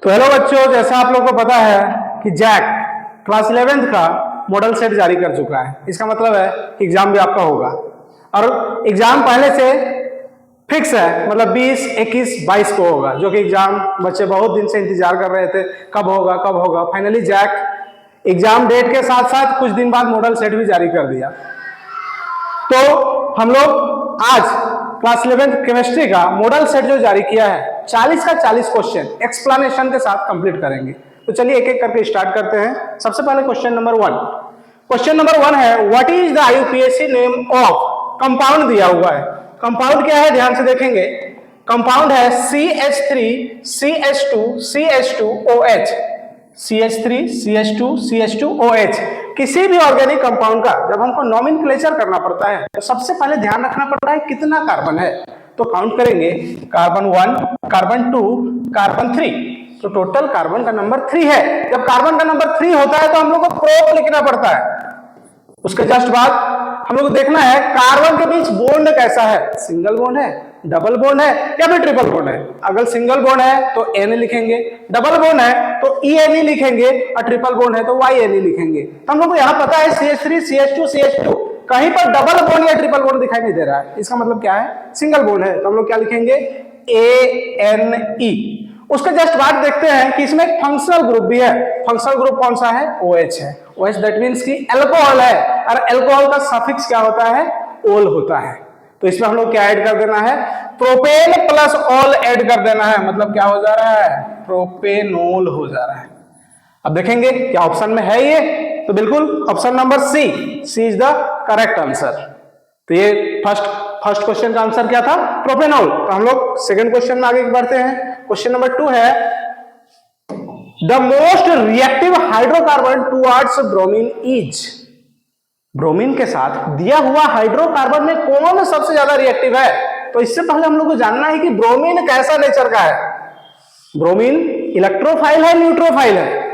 तो हेलो बच्चों, जैसा आप लोग को पता है कि जैक क्लास 11th का मॉडल सेट जारी कर चुका है। इसका मतलब है कि एग्जाम भी आपका होगा और एग्जाम पहले से फिक्स है, मतलब 20, 21, 22 को होगा, जो कि एग्जाम बच्चे बहुत दिन से इंतजार कर रहे थे कब होगा कब होगा। फाइनली जैक एग्जाम डेट के साथ साथ कुछ दिन बाद मॉडल सेट भी जारी कर दिया। तो हम लोग आज क्लास 11th केमिस्ट्री का मॉडल सेट जो जारी किया है 40 का 40 क्वेश्चन एक्सप्लेनेशन के साथ कंप्लीट करेंगे। तो चलिए एक एक करके स्टार्ट करते हैं। सबसे पहले क्वेश्चन नंबर 1। क्वेश्चन नंबर 1 है what is the IUPAC name of compound दिया हुआ है। कंपाउंड क्या है, ध्यान से देखेंगे। कंपाउंड है CH3 CH2 CH2OH। CH3 CH2 CH2OH। किसी भी ऑर्गेनिक कंपाउंड का जब हमको नॉमेनक्लेचर करना पड़ता है तो सबसे पहले ध्यान रखना पड़ता है कितना कार्बन है। तो काउंट करेंगे, कार्बन 1, कार्बन 2, कार्बन 3। तो टोटल कार्बन का नंबर 3 है। जब कार्बन का नंबर 3 होता है तो हम लोग को प्रोप लिखना पड़ता है। उसके जस्ट बाद हम लोग को देखना है कार्बन के बीच बॉन्ड कैसा है, सिंगल बॉन्ड है, डबल बॉन्ड है या फिर ट्रिपल बॉन्ड है। अगर सिंगल बॉन्ड है तो N लिखेंगे, डबल बॉन्ड है तो ENE लिखेंगे और ट्रिपल बॉन्ड है तो YNE लिखेंगे। तो हम लोग को यहाँ पता है CH3 CH2 CH2, कहीं पर डबल बॉन्ड या ट्रिपल बॉन्ड दिखाई नहीं दे रहा है, इसका मतलब क्या है, सिंगल बॉन्ड है। तो हम लोग क्या लिखेंगे, ANE। उसके जस्ट बाद देखते हैं कि इसमें एक फंक्शनल ग्रुप भी है। फंक्शनल ग्रुप कौन सा है, OH है। OH दैट मींस कि अल्कोहल है और अल्कोहल का सफिक्स क्या होता है, ओल होता है। तो इसमें हम लोग क्या ऐड कर देना है, प्रोपेन प्लस ऑल ऐड कर देना है, मतलब क्या हो जा रहा है, प्रोपेनोल हो जा रहा है। अब देखेंगे क्या ऑप्शन में है ये, तो बिल्कुल option number C is the correct answer. तो ये फर्स्ट क्वेश्चन का आंसर क्या था, प्रोपेनॉल। तो हम लोग सेकंड क्वेश्चन में आगे बढ़ते हैं। क्वेश्चन नंबर 2 है the most reactive hydrocarbon towards bromine is. Bromine के साथ दिया हुआ हाइड्रोकार्बन में कौन सबसे ज्यादा रिएक्टिव है। तो इससे पहले हम लोग को जानना है कि ब्रोमीन कैसा नेचर का है। ब्रोमीन इलेक्ट्रोफाइल है, न्यूट्रोफाइल है,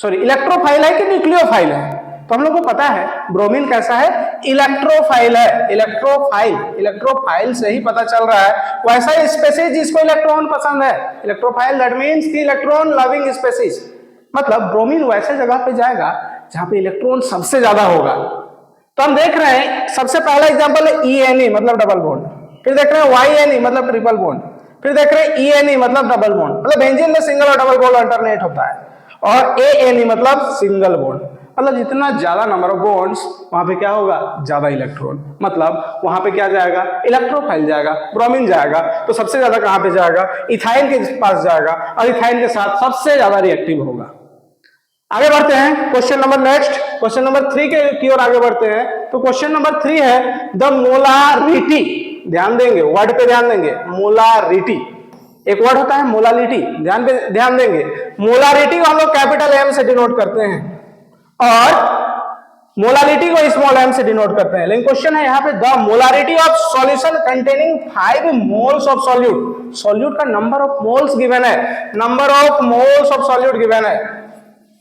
सॉरी इलेक्ट्रोफाइल है कि न्यूक्लियोफाइल है। तो हम लोग को पता है ब्रोमीन कैसा है, इलेक्ट्रोफाइल है। इलेक्ट्रोफाइल से ही पता चल रहा है। वैसा स्पेसीज जिसको इलेक्ट्रॉन पसंद है, इलेक्ट्रोफाइल दैट मींस कि इलेक्ट्रॉन लविंग स्पेसीज। मतलब ब्रोमीन वैसे जगह पे जाएगा जहां पे इलेक्ट्रॉन सबसे ज्यादा होगा। तो हम देख रहे हैं सबसे पहला एग्जांपल है ENE मतलब डबल बॉन्ड, फिर देख रहे हैं YNE मतलब ट्रिपल बॉन्ड, फिर देख रहे हैं ENE मतलब डबल बॉन्ड। मतलब बेंजीन में सिंगल और डबल बॉन्ड अल्टरनेट होता है। और ANE मतलब सिंगल बॉन्ड, मतलब जितना ज्यादा नंबर ऑफ बॉन्ड्स वहां पे क्या होगा, ज्यादा इलेक्ट्रॉन, मतलब वहां पे क्या जाएगा, इलेक्ट्रोफाइल जाएगा, ब्रोमीन जाएगा। तो सबसे ज्यादा कहां पे जाएगा, इथाइन के पास जाएगा और इथाइन के साथ सबसे ज्यादा रिएक्टिव होगा। आगे बढ़ते हैं question number next, question number 3 की ओर आगे बढ़ते हैं। तो क्वेश्चन नंबर 3 है द मोलारिटी। ध्यान देंगे, वर्ड पे ध्यान देंगे, मोलारिटी। एक वर्ड होता है मोलालिटी, ध्यान देंगे। मोलारिटी को हम लोग कैपिटल M से डिनोट करते हैं और मोलालिटी को स्मॉल m से डिनोट करते हैं। लेकिन क्वेश्चन है यहाँ पे the molarity of solution containing 5 moles of solute. Solute का नंबर ऑफ मोल्स गिवन है, number of moles of solute given है।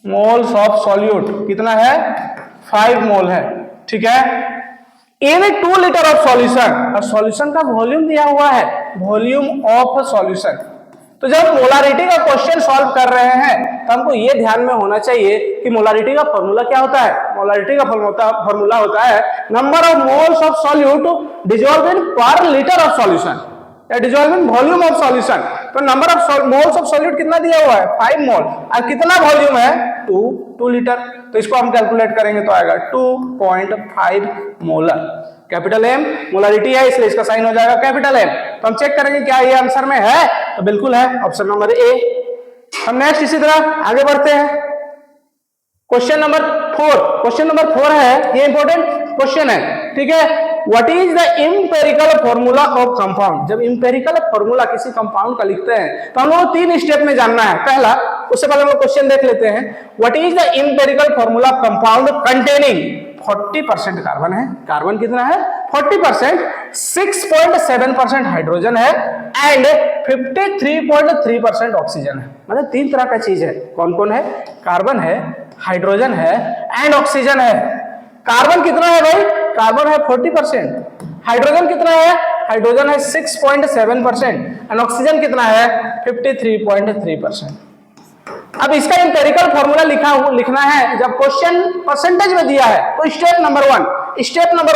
मोल्स ऑफ सॉल्यूट कितना है, 5 मोल है, ठीक है। इन 2 लीटर ऑफ सॉल्यूशन, और सॉल्यूशन का वॉल्यूम दिया हुआ है, वॉल्यूम ऑफ सॉल्यूशन। तो जब मोलारिटी का क्वेश्चन सॉल्व कर रहे हैं तो हमको ये ध्यान में होना चाहिए कि मोलारिटी का फॉर्मूला क्या होता है। मोलारिटी का फॉर्मूला होता है number of moles of solute dissolved in per litre of solution या dissolved in volume of solution. तो number of moles of solute कितना दिया हुआ है, 5 मोल, और कितना वॉल्यूम है, 2 लीटर। तो इसको हम कैलकुलेट करेंगे तो आएगा 2.5 मोलर। कैपिटल M मोलारिटी है इसलिए इसका साइन हो जाएगा कैपिटल M। तो हम चेक करेंगे क्या ये आंसर में है, तो बिल्कुल है, ऑप्शन नंबर A। हम नेक्स्ट इसी तरह आगे बढ़ते हैं। Question number 4। क्वेश्चन नंबर 4 है, ये इंपॉर्टेंट क्वेश्चन है, ठीक है। What is the empirical formula of compound. जब इंपेरिकल फॉर्मूला किसी कंपाउंड का लिखते हैं तो हम लोग 3 स्टेप में जानना है। पहला, उससे पहले हम लोग क्वेश्चन देख लेते हैं। What is the empirical formula of compound containing 40% carbon है। कार्बन कितना है, 40%, 6.7% हाइड्रोजन है एंड 53.3% ऑक्सीजन है। मतलब 3 तरह का चीज है। कौन कौन है, कार्बन है, हाइड्रोजन है एंड ऑक्सीजन है। कार्बन कितना है भाई, कार्बन है 40%, हाइड्रोजन कितना है, हाइड्रोजन है 6.7% एंड ऑक्सीजन कितना है 53.3%। अब इसका एम्पिरिकल फॉर्मूला लिखना है। जब क्वेश्चन परसेंटेज में दिया है तो स्टेप नंबर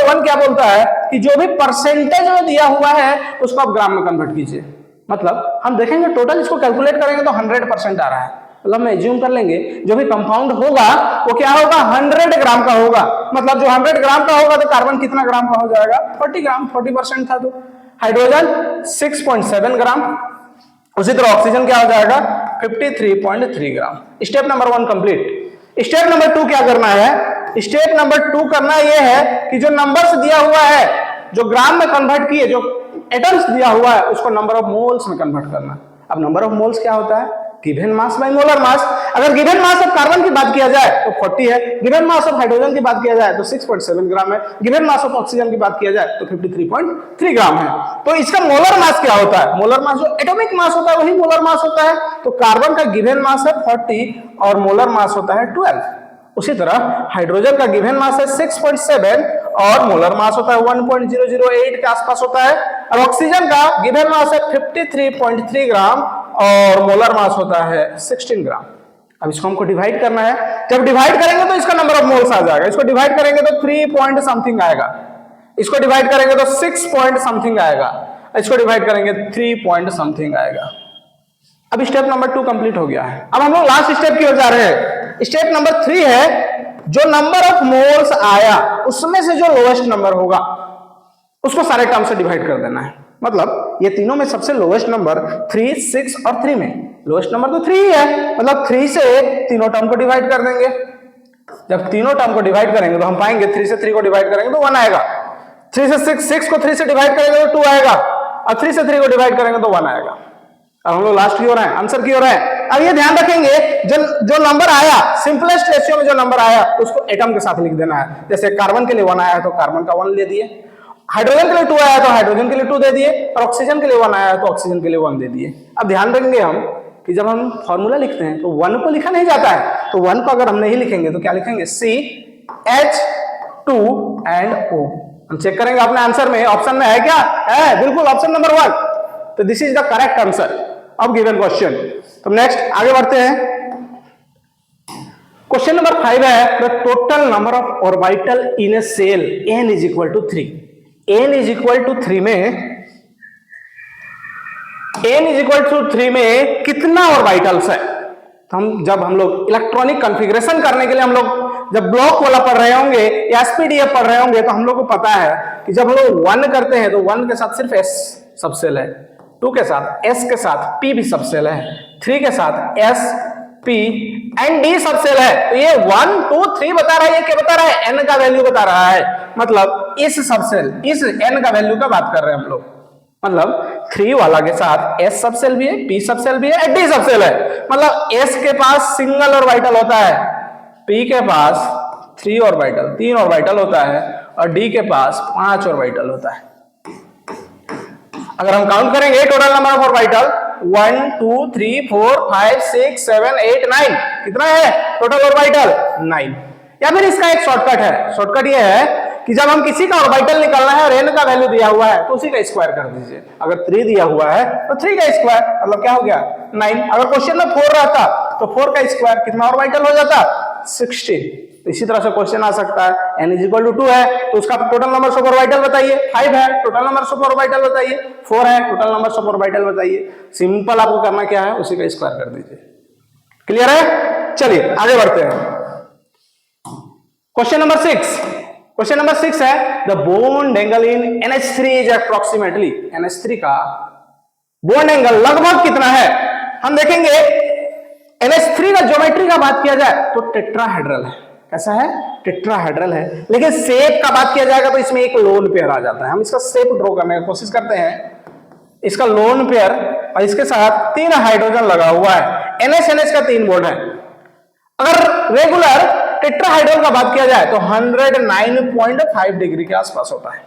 वन क्या बोलता है कि जो भी परसेंटेज में दिया हुआ है उसको आप ग्राम में कन्वर्ट कीजिए। मतलब हम देखेंगे टोटल इसको कैलकुलेट करेंगे तो 100% आ रहा है। मतलब हम एज्यूम कर लेंगे जो भी कंपाउंड होगा वो क्या होगा, 100 ग्राम का होगा। मतलब जो 100 ग्राम का होगा तो कार्बन कितना ग्राम का हो जाएगा, 40 ग्राम, 40% था। तो हाइड्रोजन 6.7 ग्राम, उसी तरह ऑक्सीजन क्या हो जाएगा 53.3 gram. Step number 1 complete. Step number 2 क्या करना है, स्टेप नंबर 2 करना यह है कि जो नंबर्स दिया हुआ है, जो ग्राम में कन्वर्ट किए, जो एटम्स दिया हुआ है उसको नंबर ऑफ मोल्स में कन्वर्ट करना। अब नंबर ऑफ मोल्स क्या होता है, given mass by molar mass. अगर गिवन मास ऑफ कार्बन की बात किया जाए तो 40 है, गिवन मास ऑफ हाइड्रोजन की बात किया जाए तो 6.7 ग्राम है, गिवन मास ऑफ ऑक्सीजन की बात किया जाए तो 53.3 ग्राम है। तो इसका मोलर मास क्या होता है, मोलर मास जो एटॉमिक मास होता है वही मोलर मास होता है। तो कार्बन का गिवन मास है 40 और मोलर मास होता है 12। उसी तरह हाइड्रोजन का गिवन मास है 6.7 और मोलर मास होता है 1.008 के आसपास होता है। और ऑक्सीजन का गिवन मास है 53.3 ग्राम और मोलर मास होता है 16 ग्राम। अब इसको हमको डिवाइड करना है। जब डिवाइड करेंगे तो इसका नंबर ऑफ मोल्स आ जाएगा। इसको डिवाइड करेंगे तो 3 पॉइंट समथिंग आएगा, इसको डिवाइड करेंगे तो 6 पॉइंट समथिंग आएगा, इसको डिवाइड करेंगे 3 पॉइंट समथिंग आएगा। अब स्टेप नंबर 2 कंप्लीट हो गया है। अब हम लोग लास्ट स्टेप की ओर जा रहे हैं। स्टेप नंबर 3 है, जो नंबर ऑफ मोल्स आया उसमें से जो लोएस्ट नंबर होगा उसको सारे टर्म से डिवाइड कर देना है। मतलब ये तीनों में सबसे लोएस्ट नंबर 3, 6 और 3 में लोएस्ट नंबर तो 3 ही है। मतलब 3 से तीनों टर्म को डिवाइड कर देंगे। जब तीनों टर्म को डिवाइड करेंगे तो हम पाएंगे 3 से 3 को डिवाइड करेंगे तो 1 आएगा, 3 से 6 को 3 से डिवाइड करेंगे तो 2 आएगा, और 3 से 3 को डिवाइड करेंगे तो 1 आएगा। अब हम लोग लास्ट की ओर हैं, आंसर की ओर हैं। अब ये ध्यान रखेंगे जो नंबर आया, सिंपलेस्ट रेशियो में जो नंबर आया उसको एटम के साथ लिख देना है। जैसे कार्बन के लिए 1 आया तो कार्बन का 1 दे दिए, हाइड्रोजन के लिए 2 आया तो हाइड्रोजन के लिए 2 दे दिए, और ऑक्सीजन के लिए 1 आया तो ऑक्सीजन के लिए 1 दे दिए। अब ध्यान रखेंगे हम कि जब हम फॉर्मूला लिखते हैं तो 1 को लिखा नहीं जाता है। तो 1 को अगर हम नहीं लिखेंगे तो क्या लिखेंगे, CH2 एंड O। हम चेक करेंगे अपने आंसर में, ऑप्शन में है क्या, है बिल्कुल ऑप्शन नंबर 1। तो this is the correct answer of given question. तो नेक्स्ट आगे बढ़ते हैं। क्वेश्चन नंबर 5 है, the total number of orbital in a cell n is equal to 3। n is equal to 3 में कितना ऑर्बिटल्स है। तो जब हम लोग इलेक्ट्रॉनिक कॉन्फ़िगरेशन करने के लिए हम लोग जब ब्लॉक वाला पढ़ रहे होंगे या एसपीडीएफ पढ़ रहे होंगे तो हम लोग को पता है कि जब हम लोग 1 करते हैं तो 1 के साथ सिर्फ s सबसेल है, 2 के साथ s के साथ p भी सबसेल है, 3 के साथ s p and d subshell है। तो ये 1 2 3 बता रहा है, ये क्या बता रहा है, n का वैल्यू बता रहा है। मतलब इस सबसेल, इस n का वैल्यू का बात कर रहे हैं हम लोग। मतलब 3 वाला के साथ s सबसेल भी है, p सबसेल भी है, d सबसेल है। मतलब s के पास सिंगल ऑर्बिटल होता है, p के पास 3 ऑर्बिटल होता है, और d के पास 5 ऑर्बिटल होता है। अगर हम काउंट करेंगे टोटल नंबर ऑफ ऑर्बिटल 1 2 3 4 5 6 7 8 9, कितना है टोटल ऑर्बिटल 9। या फिर इसका एक शॉर्टकट है, शॉर्टकट ये है कि जब हम किसी का ऑर्बिटल निकालना है और n का वैल्यू दिया हुआ है तो उसी का स्क्वायर कर दीजिए। अगर 3 दिया हुआ है तो 3 का स्क्वायर, मतलब क्या हो गया 9। अगर क्वेश्चन में 4 रहता तो 4 का स्क्वायर कितना ऑर्बिटल हो जाता 16। तो इसी तरह से क्वेश्चन आ सकता है n इज इक्वल टू 2 है तो उसका टोटल नंबर ऑफ ऑर्बिटल बताइए, 5 है टोटल नंबर ऑफ ऑर्बिटल बताइए, 4 है टोटल नंबर ऑफ ऑर्बिटल बताइए। सिंपल आपको करना क्या है, उसी का स्क्वायर कर दीजिए। क्लियर है, चलिए आगे बढ़ते हैं। क्वेश्चन नंबर 6 है, the bond angle in NH3 is approximately, NH3 का बॉन्ड एंगल लगभग कितना है। हम देखेंगे NH3 का ज्योमेट्री का बात किया जाए तो टेट्राहेड्रल है। कैसा है, टेट्राहेड्रल है। लेकिन शेप का बात किया जाएगा तो इसमें एक लोन पेयर आ जाता है। हम इसका शेप ड्रॉ करने की कोशिश करते हैं। इसका लोन पेयर और इसके साथ 3 हाइड्रोजन लगा हुआ है, NH का 3 बॉन्ड है। अगर रेगुलर टेट्राहाइड्रल का बात किया जाए तो 109.5 डिग्री के आसपास होता है।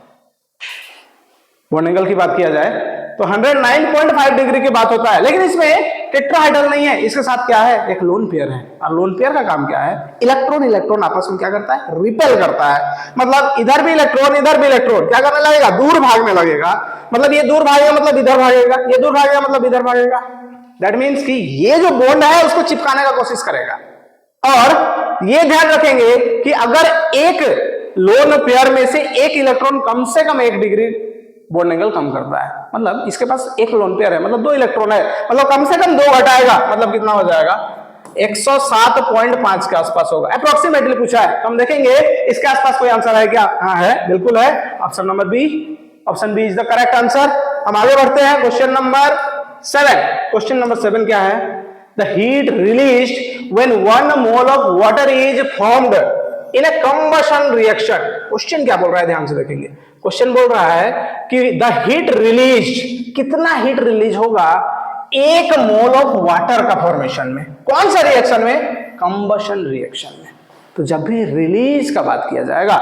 बॉन्ड एंगल की बात किया जाए तो 109.5 डिग्री की बात होता है। लेकिन इसमें टेट्राहाइड्रल नहीं है, इसके साथ क्या है, एक लोन पेयर है। और लोन पेयर का काम क्या है, इलेक्ट्रॉन आपस में क्या करता है, रिपेल करता है। मतलब इधर भी इलेक्ट्रॉन इधर भी इलेक्ट्रॉन क्या करने लगेगा, दूर भागने लगेगा। मतलब ये दूर भागेगा मतलब इधर भागेगा, ये दूर भागेगा मतलब इधर भागेगा। दैट मीन्स कि ये जो बॉन्ड है उसको चिपकाने का कोशिश करेगा। और ये ध्यान रखेंगे कि अगर एक लोन पेयर में से एक इलेक्ट्रॉन कम से कम 1 डिग्री बॉन्ड एंगल कम करता है, मतलब इसके पास एक लोन पेयर है, मतलब 2 इलेक्ट्रॉन है, मतलब कम से कम 2 घटाएगा, मतलब कितना हो जाएगा 107.5 के आसपास होगा, अप्रोक्सीमेटली पूछा है। तो हम देखेंगे इसके आसपास कोई आंसर है क्या? हाँ है, बिल्कुल है, option number B, option B is the correct answer. हम आगे बढ़ते हैं क्वेश्चन नंबर 7। क्वेश्चन नंबर 7 क्या है? The heat released when 1 mole of water is formed in a combustion reaction. Question क्या बोल रहा है, ध्यान से देखेंगे। क्वेश्चन बोल रहा है कि द हीट रिलीज्ड, कितना हीट रिलीज होगा 1 मोल ऑफ वाटर का फॉर्मेशन में। कौन सा रिएक्शन में? कंबशन रिएक्शन में। तो जब भी रिलीज का बात किया जाएगा,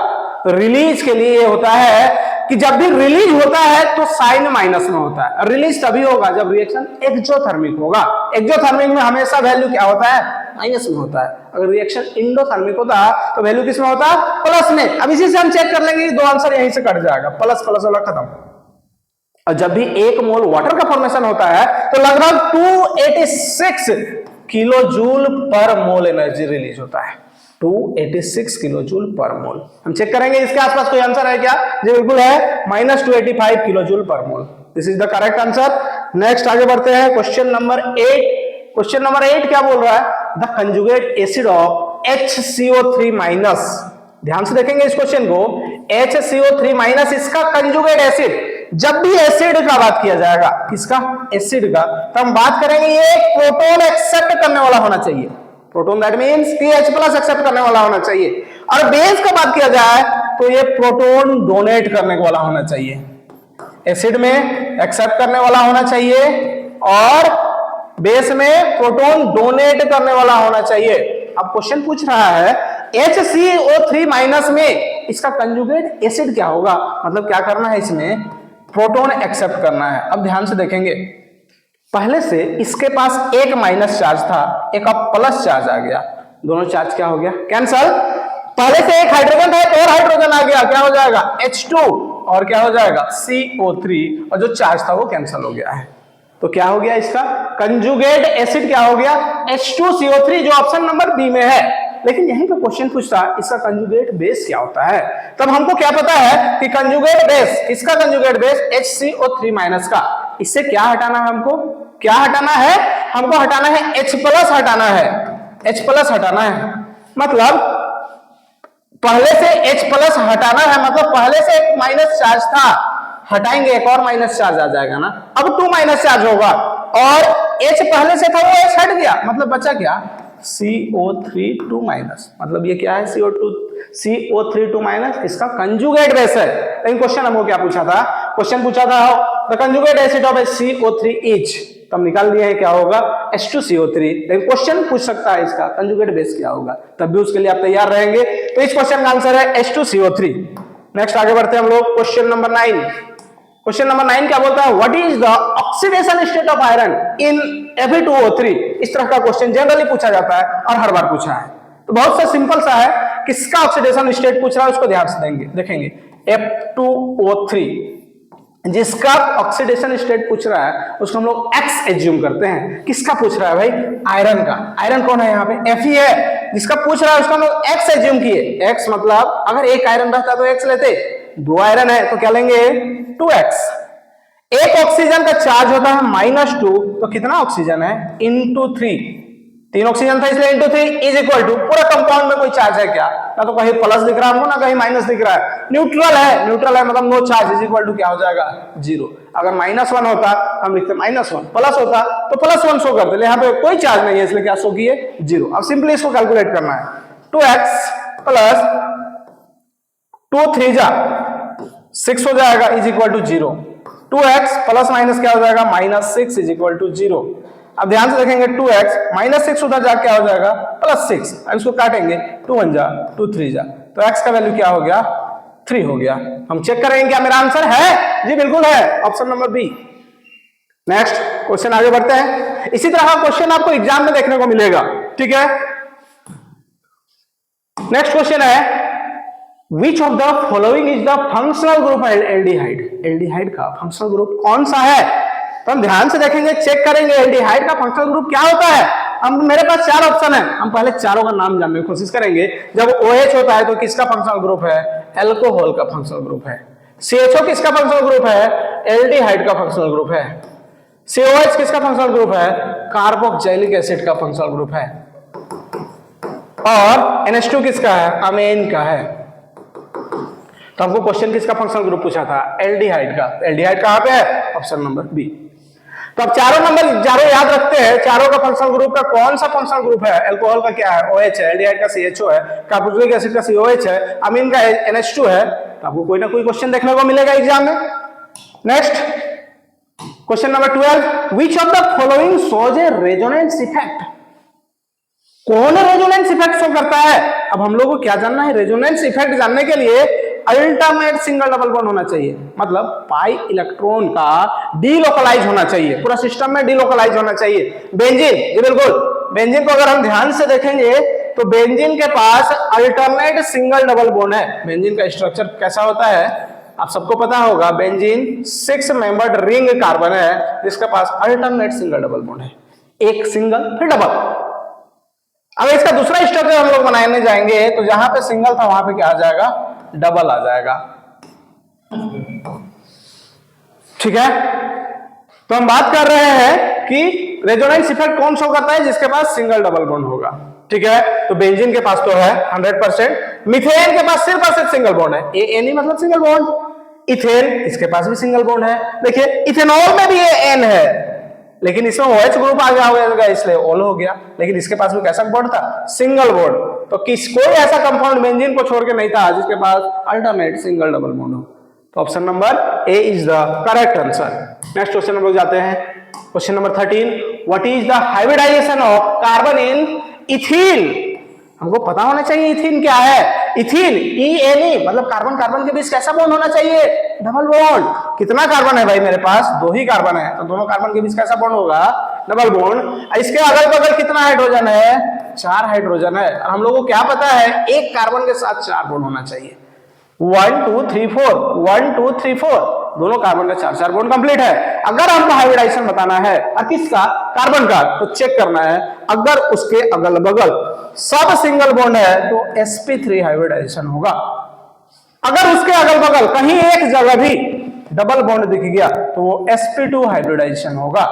रिलीज के लिए होता है कि जब भी रिलीज होता है तो साइन माइनस में होता है। रिलीज तभी होगा जब रिएक्शन एक्सोथर्मिक होगा। एक्सोथर्मिक में हमेशा वैल्यू क्या होता है? माइनस में होता है। अगर रिएक्शन इंडोथर्मिक होता है तो वैल्यू किस में होता है? प्लस में। अब इसी से हम चेक कर लेंगे, 2 आंसर यहीं से कट जाएगा, प्लस प्लस वाला खत्म। और जब भी 1 मोल वाटर का फॉर्मेशन होता है तो लगभग 286 किलो जूल पर मोल एनर्जी रिलीज होता है। 286 किलो जूल पर मोल। हम चेक करेंगे इसके आसपास कोई आंसर है क्या? जी बिल्कुल है, -285 किलो जूल पर मोल। This is the correct answer. Next आगे बढ़ते हैं क्वेश्चन नंबर 8। क्वेश्चन नंबर 8 क्या बोल रहा है? The conjugate acid of HCO3-। ध्यान से देखेंगे इस क्वेश्चन को। HCO3- इसका कंजुगेट एसिड। जब भी एसिड का बात किया जाएगा, किसका? एसिड का, तो हम बात करेंगे ये प्रोटॉन एक्सेप्ट करने वाला होना चाहिए। प्रोटॉन दैट मींस कि H+ एक्सेप्ट करने वाला होना चाहिए। और बेस का बात किया जाए तो ये प्रोटॉन डोनेट करने वाला होना चाहिए। एसिड में एक्सेप्ट करने वाला होना चाहिए और बेस में प्रोटॉन डोनेट करने वाला होना चाहिए। अब क्वेश्चन पूछ रहा है HCO3- में इसका कंजुगेट एसिड क्या होगा, मतलब क्या करना है, इसमें प्रोटॉन एक्सेप्ट करना है। अब ध्यान से देखेंगे, पहले से इसके पास एक माइनस चार्ज था, एक अब प्लस चार्ज आ गया, दोनों चार्ज क्या हो गया? कैंसल। पहले से एक हाइड्रोजन था, एक और हाइड्रोजन आ गया, क्या हो जाएगा? H2 और क्या हो जाएगा? CO3, और जो चार्ज था वो कैंसल हो गया है। तो क्या हो गया इसका कंजुगेट एसिड? क्या हो गया? H2CO3, जो ऑप्शन नंबर बी में है। लेकिन यहीं पे क्वेश्चन पूछता है इसका कंजुगेट बेस क्या होता है। तब हमको क्या पता है कि कंजुगेट बेस, इसका कंजुगेट बेस HCO3- का। इससे क्या हटाना है हमको? क्या हटाना है? हमको हटाना है H+ हटाना है। H+ हटाना है, मतलब पहले से H+ हटाना है, मतलब पहले से एक माइनस चार्ज था, हटाएंगे एक और माइनस चार्ज आ जाएगा ना। अब 2 माइनस चार्ज होगा और H पहले से था, वो H हट गया, मतलब बचा क्या? CO3-, मतलब ये क्या है? CO3-, इसका कंजुगेट बेस है। लेकिन क्वेश्चन हमको क्या पूछा था? क्वेश्चन पूछा था the conjugate acid of HCO3 is, तब निकाल लिया है क्या होगा? H2CO3। लेकिन क्वेश्चन पूछ सकता है इसका कंजुगेट बेस क्या होगा, तब भी उसके लिए आप तैयार रहेंगे। तो इस क्वेश्चन का आंसर है H2CO3। नेक्स्ट आगे बढ़ते हैं हम लोग क्वेश्चन नंबर 9। क्वेश्चन नंबर 9 क्या बोलता है? What is the oxidation state of iron in Fe2O3? इस तरह का क्वेश्चन जनरली पूछा जाता है और हर बार पूछा है। तो बहुत सा सिंपल सा है, किसका ऑक्सीडेशन स्टेट पूछ रहा है उसको ध्यान से देखेंगे। F2O3 जिसका ऑक्सीडेशन स्टेट पूछ रहा है उसको हम लोग X एज्यूम करते हैं। किसका पूछ रहा है भाई? आयरन का। आयरन कौन है यहाँ पे? Fe है। जिसका पूछ रहा है उसको हम लोग X एज्यूम किए। X मतलब अगर एक आयरन रहता तो X लेते, 2 आयरन है तो क्या लेंगे? 2X। एक ऑक्सीजन का चार्ज होता है -2, तो कितना ऑक्सीजन है? ×3। 3 ऑक्सीजन था इसलिए ×3 इज इक्वल टू, पूरा कंपाउंड में कोई चार्ज है क्या? ना तो कहीं प्लस दिख रहा है हमको, ना कहीं माइनस दिख रहा है। न्यूट्रल है, न्यूट्रल है मतलब no charge, is equal to क्या हो जाएगा? 0। अगर -1 होता हम लिखते -1, प्लस होता तो +1 शो करते, यहाँ पे कोई चार्ज नहीं है इसलिए क्या शो किए? 0। अब सिंपली इसको कैलकुलेट करना है। 2X प्लस 2 3 जा 6 हो जाएगा, is equal to 0। 2X plus minus क्या हो जाएगा? -6 इज इक्वल टू 0। अब ध्यान से देखेंगे 2X -6 उधर जा क्या हो जाएगा? +6। अब इसको काटेंगे, 2 1 जा 2 3 जा, तो X का वैल्यू क्या हो गया? 3 हो गया। हम चेक करेंगे क्या मेरा आंसर है? जी बिल्कुल है, option number B. Next question आगे बढ़ते हैं। इसी तरह का क्वेश्चन आपको एग्जाम में देखने को मिलेगा, ठीक है। नेक्स्ट क्वेश्चन है Which of the following is the functional group aldehyde? Aldehyde का फंक्शनल ग्रुप कौन सा है? तो हम ध्यान से देखेंगे, चेक करेंगे एल्डिहाइड का फंक्शनल ग्रुप क्या होता है। हम मेरे पास 4 ऑप्शन है, हम पहले चारों का नाम जानने की कोशिश करेंगे। जब OH होता है तो किसका फंक्शनल ग्रुप है, एल्कोहल का फंक्शनल ग्रुप है। CHO किसका फंक्शनल ग्रुप है, एल्डिहाइड का फंक्शनल ग्रुप है। COH किसका फंक्शनल ग्रुप है, कार्बोक्सिलिक एसिड का फंक्शनल ग्रुप है। और NH2 किसका है, अमीन का है। तो हमको क्वेश्चन किसका फंक्शनल ग्रुप पूछा था, एल्डिहाइड का। एल्डिहाइड कहां पे है, ऑप्शन नंबर बी। तो अब चारों याद रखते हैं, चारों का फंक्शनल ग्रुप का कौन सा फंक्शनल ग्रुप है। एल्कोहल का क्या है, OH है, एल्डिहाइड का CHO है, कार्बोक्सिलिक एसिड का COH है, अमीन का NH2 है। तो आपको कोई ना कोई क्वेश्चन देखने को मिलेगा एग्जाम में। Next question number 12, which of the following shows A resonance effect. कौन रेजोनेंस इफेक्ट शो करता है। अब हम लोग को क्या जानना है, रेजोनेंस इफेक्ट जानने के लिए अल्टरनेट सिंगल डबल बॉन्ड होना चाहिए, मतलब पाई इलेक्ट्रॉन का डीलोकलाइज होना चाहिए, पूरा सिस्टम में डीलोकलाइज होना चाहिए। बेंजीन, जी बिल्कुल, बेंजीन को अगर हम ध्यान से देखेंगे तो बेंजीन के पास अल्टरनेट सिंगल डबल बॉन्ड है। बेंजीन का स्ट्रक्चर कैसा होता है, आप सबको पता होगा। बेंजीन 6 मेंबर्ड रिंग कार्बन है जिसके पास अल्टरनेट सिंगल डबल बॉन्ड है, एक सिंगल फिर डबल। अब इसका दूसरा स्ट्रक्चर हम लोग बनाने जाएंगे तो जहां पे सिंगल था वहां पे क्या आ जाएगा, डबल आ जाएगा। ठीक है, तो हम बात कर रहे हैं कि रेजोनेंस इफेक्ट कौन शो करता है, जिसके पास सिंगल डबल बॉन्ड होगा। ठीक है, तो बेंजीन के पास तो है 100%, मीथेन के पास सिर्फ और सिर्फ सिंगल बॉन्ड है, एन मतलब सिंगल बॉन्ड। इथेन, इसके पास भी सिंगल बॉन्ड है। देखिए इथेनॉल में भी एन है, लेकिन इसमें OH ग्रुप आ गया होगा इसलिए ऑल हो गया, लेकिन इसके पास भी कैसा बॉन्ड था, सिंगल बॉन्ड। तो कोई ऐसा कंपाउंड बेंजीन को छोड़ के नहीं था जिसके पास अल्टरनेट सिंगल डबल बॉन्ड हो। तो option number A is the correct answer. Next question हम लोग जाते हैं, question number 13, what is the hybridization of carbon in ethene. हमको पता होना चाहिए इथीन क्या है। इथीन ENE मतलब कार्बन कार्बन के बीच कैसा बॉन्ड होना चाहिए, डबल बॉन्ड। कितना कार्बन है भाई, मेरे पास 2 ही कार्बन है, तो दोनों कार्बन के बीच कैसा बॉन्ड होगा, डबल बॉन्ड। इसके अगल बगल कितना हाइड्रोजन है, 4 हाइड्रोजन है। और हम लोगों को क्या पता है, एक कार्बन के साथ 4 बॉन्ड होना चाहिए। 1 2 3 4 1 2 3 4 दोनों कार्बन का 4 बॉन्ड कंप्लीट है। अगर हमको हाइब्रिडाइजेशन बताना है और किसका, कार्बन का, तो चेक करना है अगर उसके अगल बगल सब सिंगल बॉन्ड है तो sp3 हाइब्रिडाइजेशन होगा। अगर उसके अगल बगल कहीं एक जगह भी डबल बॉन्ड दिख गया तो वो sp2 हाइब्रिडाइजेशन होगा।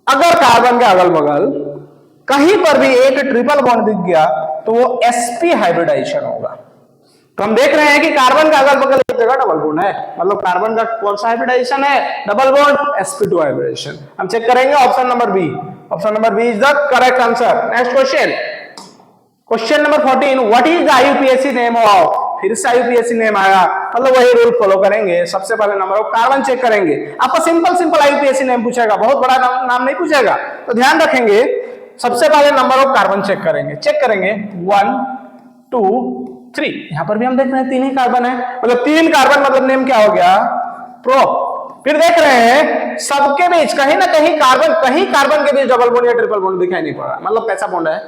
अगर कार्बन के अगल बगल कहीं पर भी एक ट्रिपल बॉन्ड दिख गया तो वो sp हाइब्रिडाइजेशन होगा। तो हम देख रहे हैं कि कार्बन का अगल बगल एक जगह डबल बॉन्ड है, मतलब कार्बन का कौन सा हाइब्रिडाइजेशन है, डबल बॉन्ड, sp2 हाइब्रिडाइजेशन। हम चेक करेंगे option number B. Option number B is the correct answer. Next question, question number 14, what is the IUPAC name of. फिर से IUPAC नेम आया, मतलब वही रूल फॉलो करेंगे। सबसे पहले नंबर ऑफ कार्बन चेक करेंगे। आपको सिंपल IUPAC नेम पूछेगा, बहुत बड़ा नाम नहीं पूछेगा, तो ध्यान रखेंगे। सबसे पहले नंबर ऑफ कार्बन चेक करेंगे 1 2 3। यहां पर भी हम देख रहे हैं 3 ही कार्बन है, मतलब 3 कार्बन, मतलब नेम क्या हो गया, प्रोप। फिर देख रहे हैं सबके बीच कहीं ना कहीं कार्बन के बीच डबल बॉन्ड या ट्रिपल बॉन्ड दिखाई नहीं पड़ रहा, मतलब कैसा बॉन्ड है,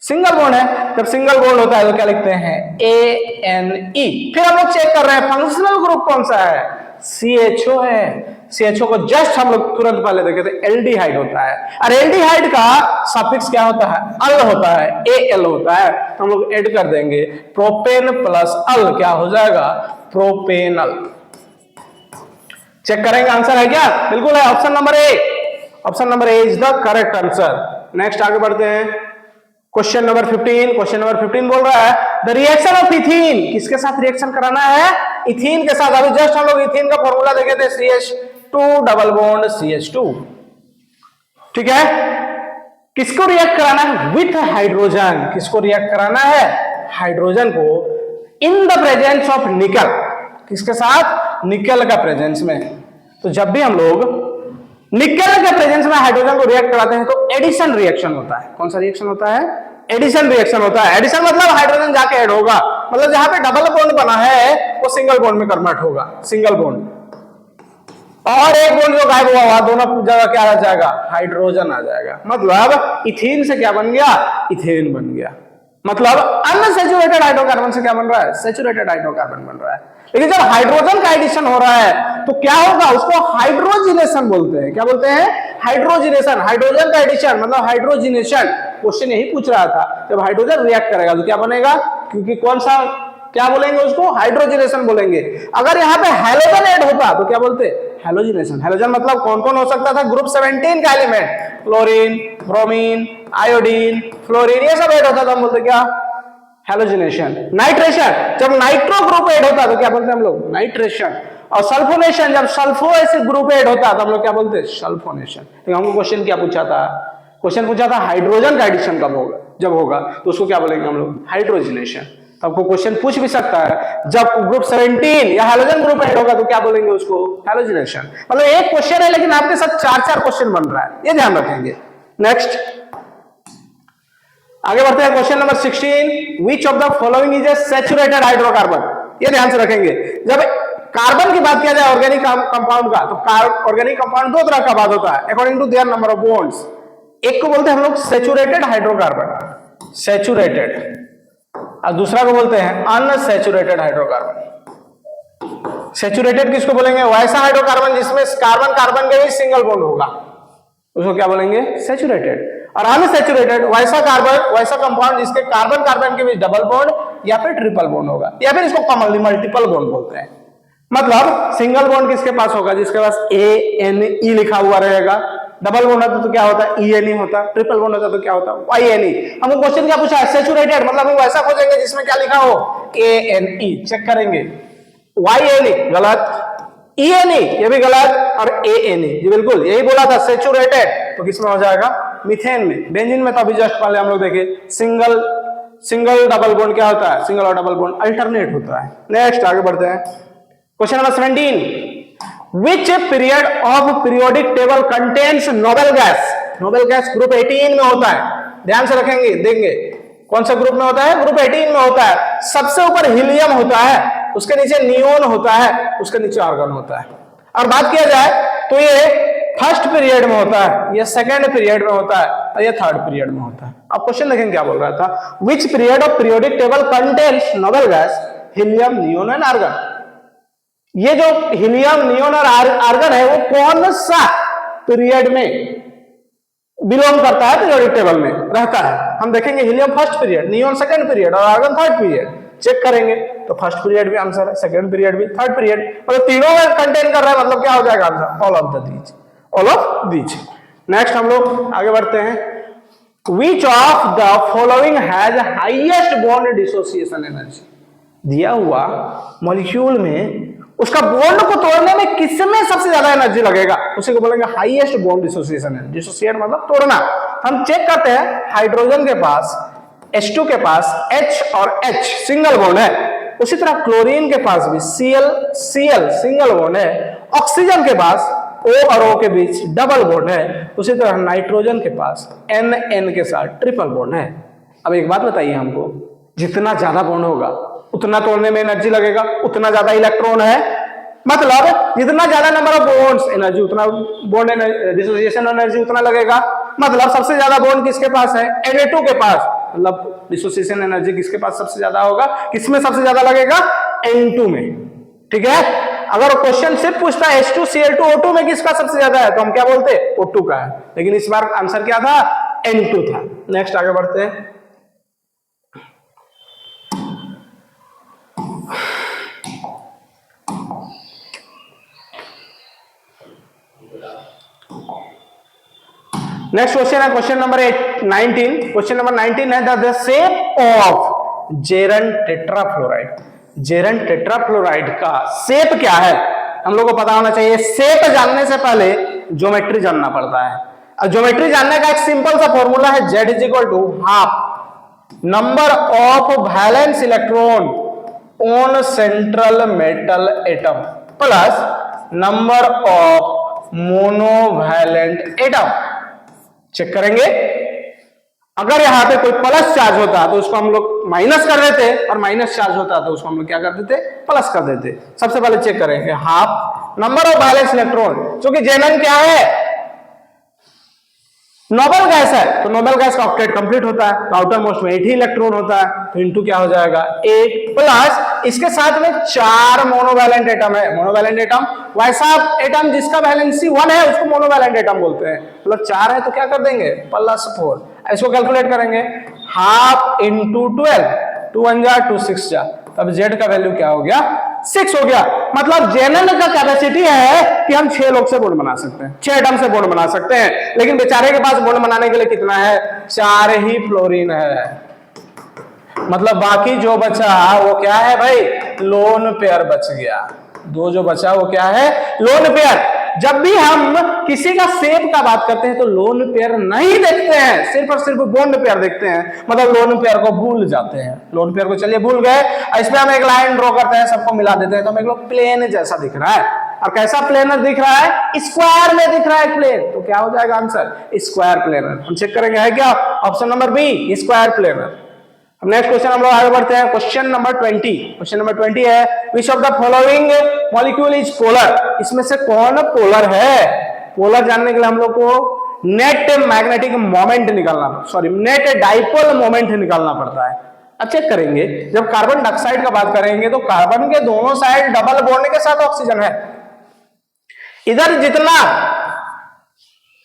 सिंगल बॉन्ड है। जब सिंगल बॉन्ड होता है तो क्या लिखते हैं, ANE। फिर हम लोग चेक कर रहे हैं फंक्शनल ग्रुप कौन सा है, CHO है। CHO को जस्ट हम लोग तुरंत पहले देखे थे, एल्डिहाइड होता है। और एल्डिहाइड का सफिक्स क्या होता है, अल होता है, AL होता है। तो हम लोग ऐड कर देंगे, प्रोपेन प्लस अल क्या हो जाएगा, प्रोपेनल। चेक करेंगे आंसर है क्या, बिल्कुल है, option number A. Option number A is the correct answer. Next आगे बढ़ते हैं, क्वेश्चन नंबर 15। क्वेश्चन नंबर 15 बोल रहा है द रिएक्शन ऑफ इथीन, किसके साथ रिएक्शन कराना है, इथीन के साथ। अभी जस्ट हम लोग इथीन का फॉर्मूला देखे थे, CH2 डबल बॉन्ड CH2। ठीक है, किसको रिएक्ट कराना है, विथ हाइड्रोजन। किसको रिएक्ट कराना है, हाइड्रोजन को, इन द प्रेजेंस ऑफ निकल। किसके साथ, निकल का प्रेजेंस में। तो जब भी हम लोग निकल के प्रेजेंस में हाइड्रोजन को रिएक्ट कराते हैं तो एडिशन रिएक्शन होता है। कौन सा रिएक्शन होता है, एडिशन रिएक्शन होता है। एडिशन मतलब हाइड्रोजन जाके ऐड होगा, मतलब जहां पे डबल बॉन्ड बना है वो सिंगल बॉन्ड में कन्वर्ट होगा, सिंगल बॉन्ड। और एक बॉन्ड जो गायब हुआ दोनों जगह क्या आ जाएगा, हाइड्रोजन आ जाएगा। मतलब इथीन से क्या बन गया, इथेन बन गया। मतलब अनसैचुरेटेड हाइड्रोकार्बन से क्या बन रहा है, सैचुरेटेड हाइड्रोकार्बन बन रहा है। लेकिन जब हाइड्रोजन का एडिशन हो रहा है तो क्या होगा, उसको हाइड्रोजिनेशन बोलते हैं। क्या बोलते हैं? हाइड्रोजिनेशन। हाइड्रोजन का एडिशन मतलब हाइड्रोजिनेशन। क्वेश्चन यही पूछ रहा था, जब हाइड्रोजन रिएक्ट करेगा तो क्या बनेगा, क्योंकि कौन सा क्या बोलेंगे उसको, हाइड्रोजिनेशन बोलेंगे। अगर यहाँ पे हैलोजन ऐड होता तो क्या बोलते, हैलोजिनेशन। हैलोजन मतलब कौन कौन हो सकता था, ग्रुप 17 का element, chlorine, bromine, iodine, fluorine, ये सब ऐड होता था, हम बोलते क्या, हैलोजिनेशन। नाइट्रेशन, जब नाइट्रो ग्रुप ऐड होता तो क्या बोलते हम लोग, नाइट्रेशन। और सल्फोनेशन, जब सल्फो ऐसे ग्रुप ऐड होता तो हम लोग क्या बोलते, सल्फोनेशन। तो हमको क्वेश्चन क्या पूछा था, क्वेश्चन पूछा था हाइड्रोजन का एडिशन कब होगा, जब होगा तो उसको क्या बोलेंगे हम लोग, हाइड्रोजिनेशन। तो आपको क्वेश्चन पूछ भी सकता है, जब ग्रुप 17 या हैलोजन ग्रुप ऐड होगा तो क्या बोलेंगे उसको, हैलोजिनेशन। मतलब एक क्वेश्चन है लेकिन आपके साथ 4-4 क्वेश्चन बन रहा है, ये ध्यान रखेंगे। नेक्स्ट आगे बढ़ते हैं, question number 16, which of the following is a saturated hydrocarbon. ये ध्यान से रखेंगे, जब कार्बन की बात किया जाए ऑर्गेनिक कंपाउंड का, तो ऑर्गेनिक कंपाउंड दो तरह का बात होता है according to their number of bonds. एक को बोलते हैं हम लोग सैचुरेटेड हाइड्रोकार्बन, सैचुरेटेड, और दूसरा को बोलते हैं अनसैचुरेटेड हाइड्रोकार्बन। सैचुरेटेड किसको बोलेंगे, वैसा हाइड्रोकार्बन जिसमें कार्बन कार्बन के बीच सिंगल बॉन्ड होगा, उसको क्या बोलेंगे, सैचुरेटेड। और अनसैचुरेटेड वैसा कार्बन, वैसा कंपाउंड जिसके कार्बन कार्बन के बीच डबल बॉन्ड या फिर ट्रिपल बॉन्ड होगा, या फिर इसको कॉमनली मल्टीपल बॉन्ड बोलते हैं। मतलब सिंगल बॉन्ड किसके पास होगा, जिसके पास ANE लिखा हुआ रहेगा। डबल बॉन्ड होता तो क्या होता, ENE होता। ट्रिपल बॉन्ड होता तो क्या होता, YNE। हमको क्वेश्चन क्या पूछा है, सैचुरेटेड, मतलब हम वैसा खोजेंगे जिसमें क्या लिखा हो, ANE। चेक करेंगे, YNE गलत, ENE ये भी गलत, और ANE ये बिल्कुल, यही बोला था सैचुरेटेड। तो किसमें हो जाएगा, मीथेन में। बेंजीन में तो अभी जस्ट पहले हम लोग देखे सिंगल डबल बॉन्ड क्या होता है, सिंगल और डबल बॉन्ड अल्टरनेट होता है। नेक्स्ट आगे बढ़ते हैं, question number 17, Which period of periodic table contains noble gas? Noble gas group 18 में होता है, ध्यान से रखेंगे, देंगे कौन सा ग्रुप में होता है, ग्रुप 18 में होता है। सबसे ऊपर हीलियम होता है, उसके नीचे नियोन होता है, उसके नीचे आर्गन होता है। और बात किया जाए तो ये फर्स्ट पीरियड में होता है, ये सेकंड पीरियड में होता है, और ये थर्ड पीरियड में होता है। अब क्वेश्चन देखेंगे क्या बोल रहा था, which period of periodic table contains noble gas, helium, neon and argon. ये जो हीलियम, नियोन और आर्गन है वो कौन सा पीरियड में बिलोंग करता है, पीरियोडिक टेबल में रहता है। हम देखेंगे helium first period, neon second period और आर्गन थर्ड पीरियड। चेक करेंगे तो फर्स्ट पीरियड भी आंसर है, सेकंड पीरियड भी, थर्ड पीरियड, मतलब तीनों में कंटेन कर रहा है, मतलब क्या हो जाएगा answer, all of the these, all of these. Next हम लोग आगे बढ़ते हैं, विच of the following has highest bond dissociation energy. दिया हुआ मॉलिक्यूल में उसका बॉन्ड को तोड़ने में किसमें सबसे ज्यादा एनर्जी लगेगा, उसी को बोलेंगे highest bond dissociation energy. Dissociate मतलब तोड़ना। हम चेक करते हैं, हाइड्रोजन के पास H2 के पास H और H सिंगल बॉन्ड है, उसी तरह क्लोरीन के पास भी Cl सिंगल बॉन्ड है, ऑक्सीजन के पास O और O के बीच डबल बॉन्ड है, उसी तरह नाइट्रोजन के पास N के साथ ट्रिपल बॉन्ड है। अब एक बात बताइए हमको, जितना ज्यादा बॉन्ड होगा उतना तोड़ने में एनर्जी लगेगा, उतना ज्यादा इलेक्ट्रॉन है, मतलब जितना ज्यादा नंबर ऑफ बॉन्ड्स एनर्जी उतना बॉन्ड डिसोसिएशन एनर्जी उतना लगेगा। मतलब सबसे ज्यादा बॉन्ड किसके पास है, Na2 के पास, मतलब डिसोसिएशन एनर्जी किसके पास सबसे ज्यादा होगा, किसमें सबसे ज्यादा लगेगा, N2 में। ठीक है, अगर क्वेश्चन सिर्फ पूछता है H2Cl2 O2 में किसका सबसे ज्यादा है, तो हम क्या बोलते, O2 का है, लेकिन इस बार आंसर क्या था, N2 था। नेक्स्ट आगे बढ़ते हैं, नेक्स्ट क्वेश्चन है क्वेश्चन नंबर 19। क्वेश्चन नंबर 19 है the shape of gerund tetrafluoride. Gerund tetrafluoride का शेप क्या है, हम लोग को पता होना चाहिए। शेप जानने से पहले ज्योमेट्री जानना पड़ता है, और ज्योमेट्री जानने का एक सिंपल सा फॉर्मूला है, Z is equal to half number of valence electron on central metal atom plus number of monovalent atom. Check करेंगे, अगर यहां पे कोई प्लस चार्ज होता तो उसको हम लोग माइनस कर देते, और माइनस चार्ज होता तो उसको हम लोग क्या कर देते, प्लस कर देते। सबसे पहले चेक करेंगे half number of valence electron, क्योंकि जेनन क्या है, नोबल गैस है तो नोबल गैस का ऑक्टेट कंप्लीट होता है, तो आउटर मोस्ट में 8 ही इलेक्ट्रॉन होता है, तो इनटू क्या हो जाएगा 8 प्लस इसके साथ में 4 मोनोवैलेंट एटम है। मोनोवैलेंट एटम वैसा एटम जिसका वैलेंसी 1 है उसको मोनोवैलेंट एटम बोलते हैं। मतलब 4 है तो क्या कर देंगे प्लस 4, इसको कैलकुलेट करेंगे हाफ इंटू 12, 2 1 जा 2 6 जा, तब जेड का वैल्यू क्या हो गया 6 हो गया। मतलब जेनल का कैपेसिटी है कि हम 6 लोग से बॉन्ड बना सकते हैं, 6 एटम से बॉन्ड बना सकते हैं, लेकिन बेचारे के पास बॉन्ड बनाने के लिए कितना है 4 ही फ्लोरीन है। मतलब बाकी जो बचा वो क्या है भाई लोन पेयर बच गया, 2 जो बचा वो क्या है लोन पेयर। जब भी हम किसी का शेप का बात करते हैं तो लोन पेयर नहीं देखते हैं, सिर्फ और सिर्फ बॉन्ड पेयर देखते हैं, मतलब लोन पेयर को भूल जाते हैं। लोन पेयर को चलिए भूल गए, इसमें हम एक लाइन ड्रॉ करते हैं, सबको मिला देते हैं, तो हमें लोग प्लेन जैसा दिख रहा है। और कैसा प्लेनर दिख रहा है स्क्वायर में दिख रहा है प्लेन, तो क्या हो जाएगा आंसर स्क्वायर प्लेनर। हम चेक करेंगे है क्या option number B square planar. Next question हम लोग आगे बढ़ते हैं, क्वेश्चन नंबर 20। क्वेश्चन नंबर 20 है विच of the following molecule is polar, इसमें से कौन पोलर है। पोलर जानने के लिए हम लोग को नेट मैग्नेटिक मोमेंट निकालना, सॉरी नेट डाइपोल मोमेंट निकालना पड़ता है। अब चेक करेंगे जब कार्बन डाइऑक्साइड का बात करेंगे तो कार्बन के दोनों साइड डबल बॉन्ड के साथ ऑक्सीजन है, इधर जितना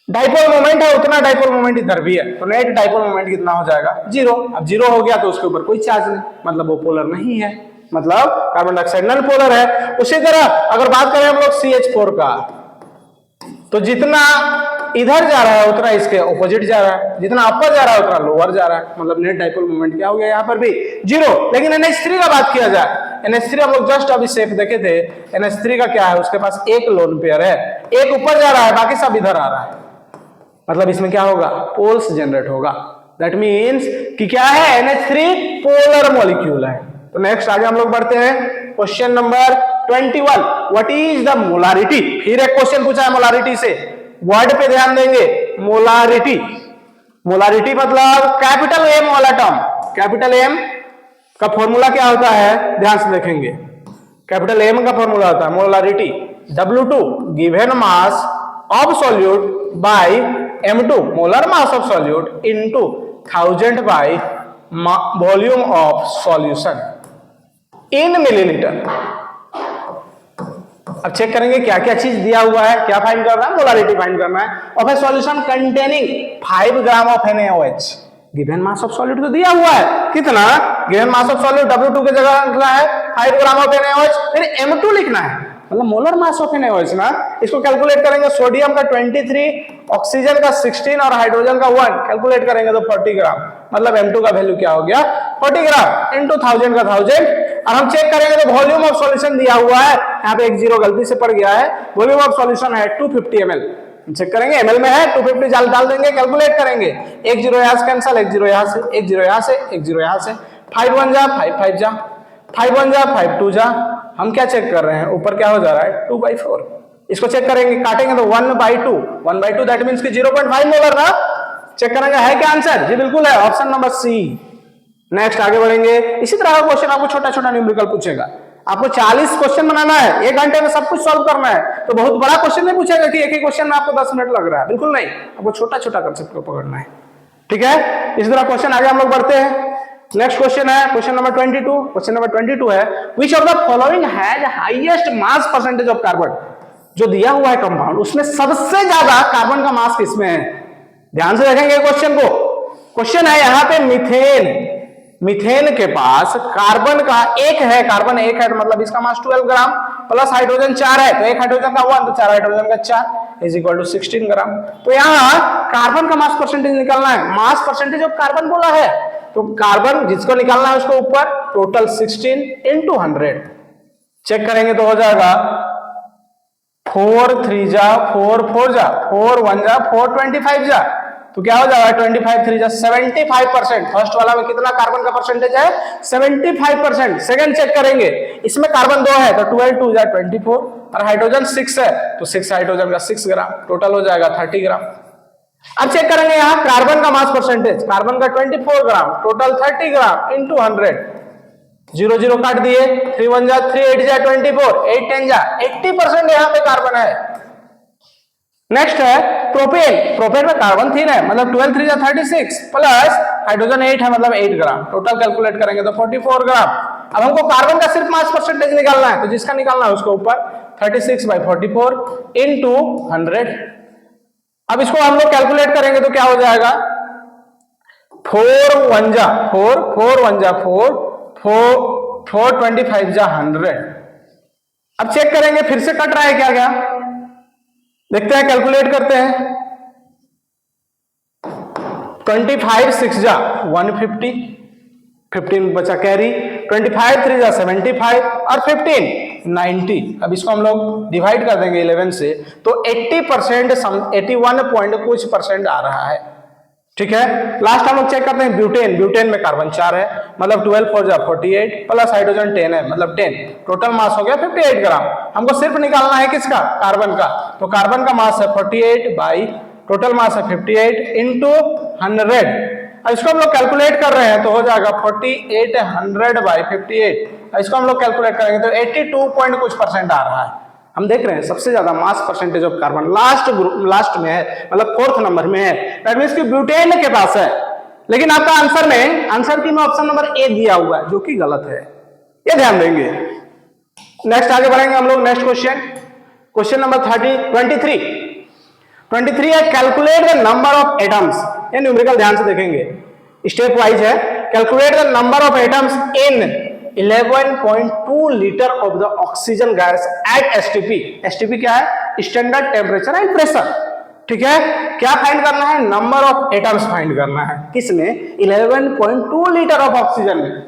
डाइपोल मोमेंट है उतना डाइपोल मोमेंट इधर भी है, तो नेट डाइपोल मोमेंट कितना हो जाएगा 0। अब 0 हो गया तो उसके ऊपर कोई चार्ज नहीं, मतलब वो पोलर नहीं है, मतलब कार्बन डाइऑक्साइड नॉन पोलर है। उसी तरह अगर बात करें हम लोग CH4 का, तो जितना इधर जा रहा है उतना इसके ऑपोजिट जा रहा है, जितना अपर जा रहा है उतना लोअर जा रहा है, मतलब नेट डाइपोल मोमेंट क्या हो गया यहाँ पर भी 0। लेकिन NH3 का बात किया जाए, NH3 हम लोग जस्ट अभी शेप देखे थे, NH3 का क्या है उसके पास एक लोन पेयर है, एक ऊपर जा रहा है बाकी सब इधर आ रहा है, मतलब इसमें क्या होगा पोल्स जनरेट होगा। दैट मीन्स कि क्या है NH3 पोलर मॉलिक्यूल है। तो नेक्स्ट आगे हम लोग बढ़ते हैं question number 21, what is the molarity. फिर एक क्वेश्चन पूछा है मोलारिटी से, वर्ड पे ध्यान देंगे मोलारिटी। मोलारिटी मतलब कैपिटल M वाला टर्म, कैपिटल M का फॉर्मूला क्या होता है ध्यान से देखेंगे, कैपिटल M का फॉर्मूला होता है molarity W2 given mass of solute bye M2 molar mass of solute into 1000 by volume of solution in millilitre. अब चेक करेंगे क्या क्या चीज दिया हुआ है, क्या फाइंड करना है मोलारिटी फाइंड करना है of A solution containing 5 gram of NaOH। Given mass of solute तो दिया हुआ है कितना, given mass of solute W2 की जगह लिखना है 5 ग्राम ऑफ NaOH, फिर M2 लिखना है मतलब मोलर मास ऑफ NaOH ना। इसको कैलकुलेट करेंगे, सोडियम का 23, ऑक्सीजन का 16 और हाइड्रोजन का 1 कैलकुलेट करेंगे तो 40 ग्राम, मतलब M2 का वैल्यू क्या हो गया 40 ग्राम इनटू 1000 का 1000। और हम चेक करेंगे तो वॉल्यूम ऑफ सॉल्यूशन दिया हुआ है, यहाँ पे एक 0 गलती से पड़ गया है, वॉल्यूम ऑफ सॉल्यूशन है 250 ml। चेक करेंगे ml में है 250 डाल देंगे, कैलकुलेट करेंगे, एक 0 यहाँ से कैंसल, एक 0 यहाँ से, एक 0 यहाँ से, एक 0 यहाँ से, 5 1 जा 5 5 जा, 5 1 जा 5 2 जा। हम क्या चेक कर रहे हैं ऊपर क्या हो जा रहा है 2/4। इसको चेक करेंगे काटेंगे तो 1/2, 1/2 दैट मींस कि 0.5 मोलर ना। चेक करेंगे है क्या आंसर, जी बिल्कुल है ऑप्शन नंबर सी। नेक्स्ट आगे बढ़ेंगे, इसी तरह का क्वेश्चन आपको छोटा छोटा न्यूमेरिकल पूछेगा, आपको 40 क्वेश्चन बनाना है, 1 घंटे में सब कुछ सॉल्व करना है, तो बहुत बड़ा क्वेश्चन नहीं पूछेगा कि एक ही क्वेश्चन में आपको 10 मिनट लग रहा है, बिल्कुल नहीं, आपको छोटा छोटा कंसेप्ट को पकड़ना है, ठीक है। इसी तरह क्वेश्चन आगे हम लोग बढ़ते हैं। नेक्स्ट क्वेश्चन है क्वेश्चन नंबर 22। क्वेश्चन नंबर 22 है which of the following has highest mass percentage of carbon. जो दिया हुआ है कंपाउंड उसमें सबसे ज्यादा कार्बन का मास किसमें है, ध्यान से देखेंगे क्वेश्चन को। क्वेश्चन है यहाँ पे मीथेन, मीथेन के पास कार्बन का 1 है, कार्बन 1 है मतलब इसका मास 12 ग्राम प्लस हाइड्रोजन 4 है, तो 1 हाइड्रोजन का 1 तो 4 हाइड्रोजन का 4 इज इक्वल टू 16 ग्राम। तो यहाँ कार्बन का मास परसेंटेज निकालना है, मास परसेंटेज ऑफ कार्बन बोला है तो कार्बन जिसको निकालना है उसको ऊपर टोटल 16 into 100 चेक करेंगे तो हो जाएगा 4 3 जा 4 4 जा 4 1 जा 4 25 जा, तो क्या हो जाएगा 25 3 जा 75%। फर्स्ट वाला में कितना कार्बन का परसेंटेज है 75%। सेकंड चेक करेंगे, इसमें कार्बन 2 है तो 12 2 जा 24 और हाइड्रोजन 6 है तो 6 हाइड्रोजन का 6 ग्राम, टोटल हो जाएगा 30 ग्राम। अब चेक करेंगे यहाँ कार्बन का मास परसेंटेज, कार्बन का 24 ग्राम टोटल 30 ग्राम इंटू 100, 0 0 काट दिए, 3 1 जा 3 8 जा 24, 8 10 जा 80% यहाँ पे कार्बन है। नेक्स्ट है प्रोपेन। प्रोपेन में कार्बन 3 है, मतलब 12 3 36 प्लस हाइड्रोजन 8 है, मतलब 8 ग्राम। टोटल कैलकुलेट करेंगे तो 44 ग्राम। अब हमको कार्बन का सिर्फ मास परसेंटेज निकालना है, तो जिसका निकालना है उसको ऊपर 36/44 इंटू 100। अब इसको हम लोग कैलकुलेट करेंगे तो क्या हो जाएगा, 4 1 जा 4 4 1 जा 4 4 25 जा 100। अब चेक करेंगे फिर से कट रहा है क्या क्या, देखते हैं, कैलकुलेट करते हैं। 25 6 जा 150, 15 बचा कैरी, 25 3 जा 75 और 15 90। अब इसको हम लोग डिवाइड कर देंगे 11 से, तो 80% 81 पॉइंट कुछ परसेंट आ रहा है। ठीक है, लास्ट हम लोग चेक करते हैं ब्यूटेन। ब्यूटेन में कार्बन 4 है, मतलब 12 4 जा 48 प्लस हाइड्रोजन 10 है, मतलब 10। टोटल मास हो गया 58 ग्राम। हमको सिर्फ निकालना है किसका, कार्बन का। तो कार्बन का मास है 48 बाई टोटल मास है 58 इंटू 100। अब इसको हम लोग कैलकुलेट कर रहे हैं तो हो जाएगा 4800 बाई 58। इसको हम लोग कैलकुलेट करेंगे तो 82 पॉइंट कुछ परसेंट आ रहा है। हम देख रहे हैं सबसे ज्यादा mass percentage of carbon last में है, मतलब 4th नंबर में है। दैट मींस कि ब्यूटेन के पास है। लेकिन आपका आंसर की में ऑप्शन नंबर ए दिया हुआ है, जो कि गलत है, ये ध्यान देंगे। नेक्स्ट आगे बढ़ेंगे हम लोग। नेक्स्ट क्वेश्चन नंबर 23 है, calculate the number of atoms. ये न्यूमेरिकल ध्यान से देखेंगे, स्टेप वाइज है। Calculate the number of atoms in 11.2 litre of the oxygen gas at STP. STP क्या है, स्टैंडर्ड टेम्परेचर एंड प्रेशर। ठीक है, क्या फाइंड करना है, नंबर ऑफ एटम्स फाइंड करना है। किसमें, 11.2 लीटर ऑफ ऑक्सीजन में।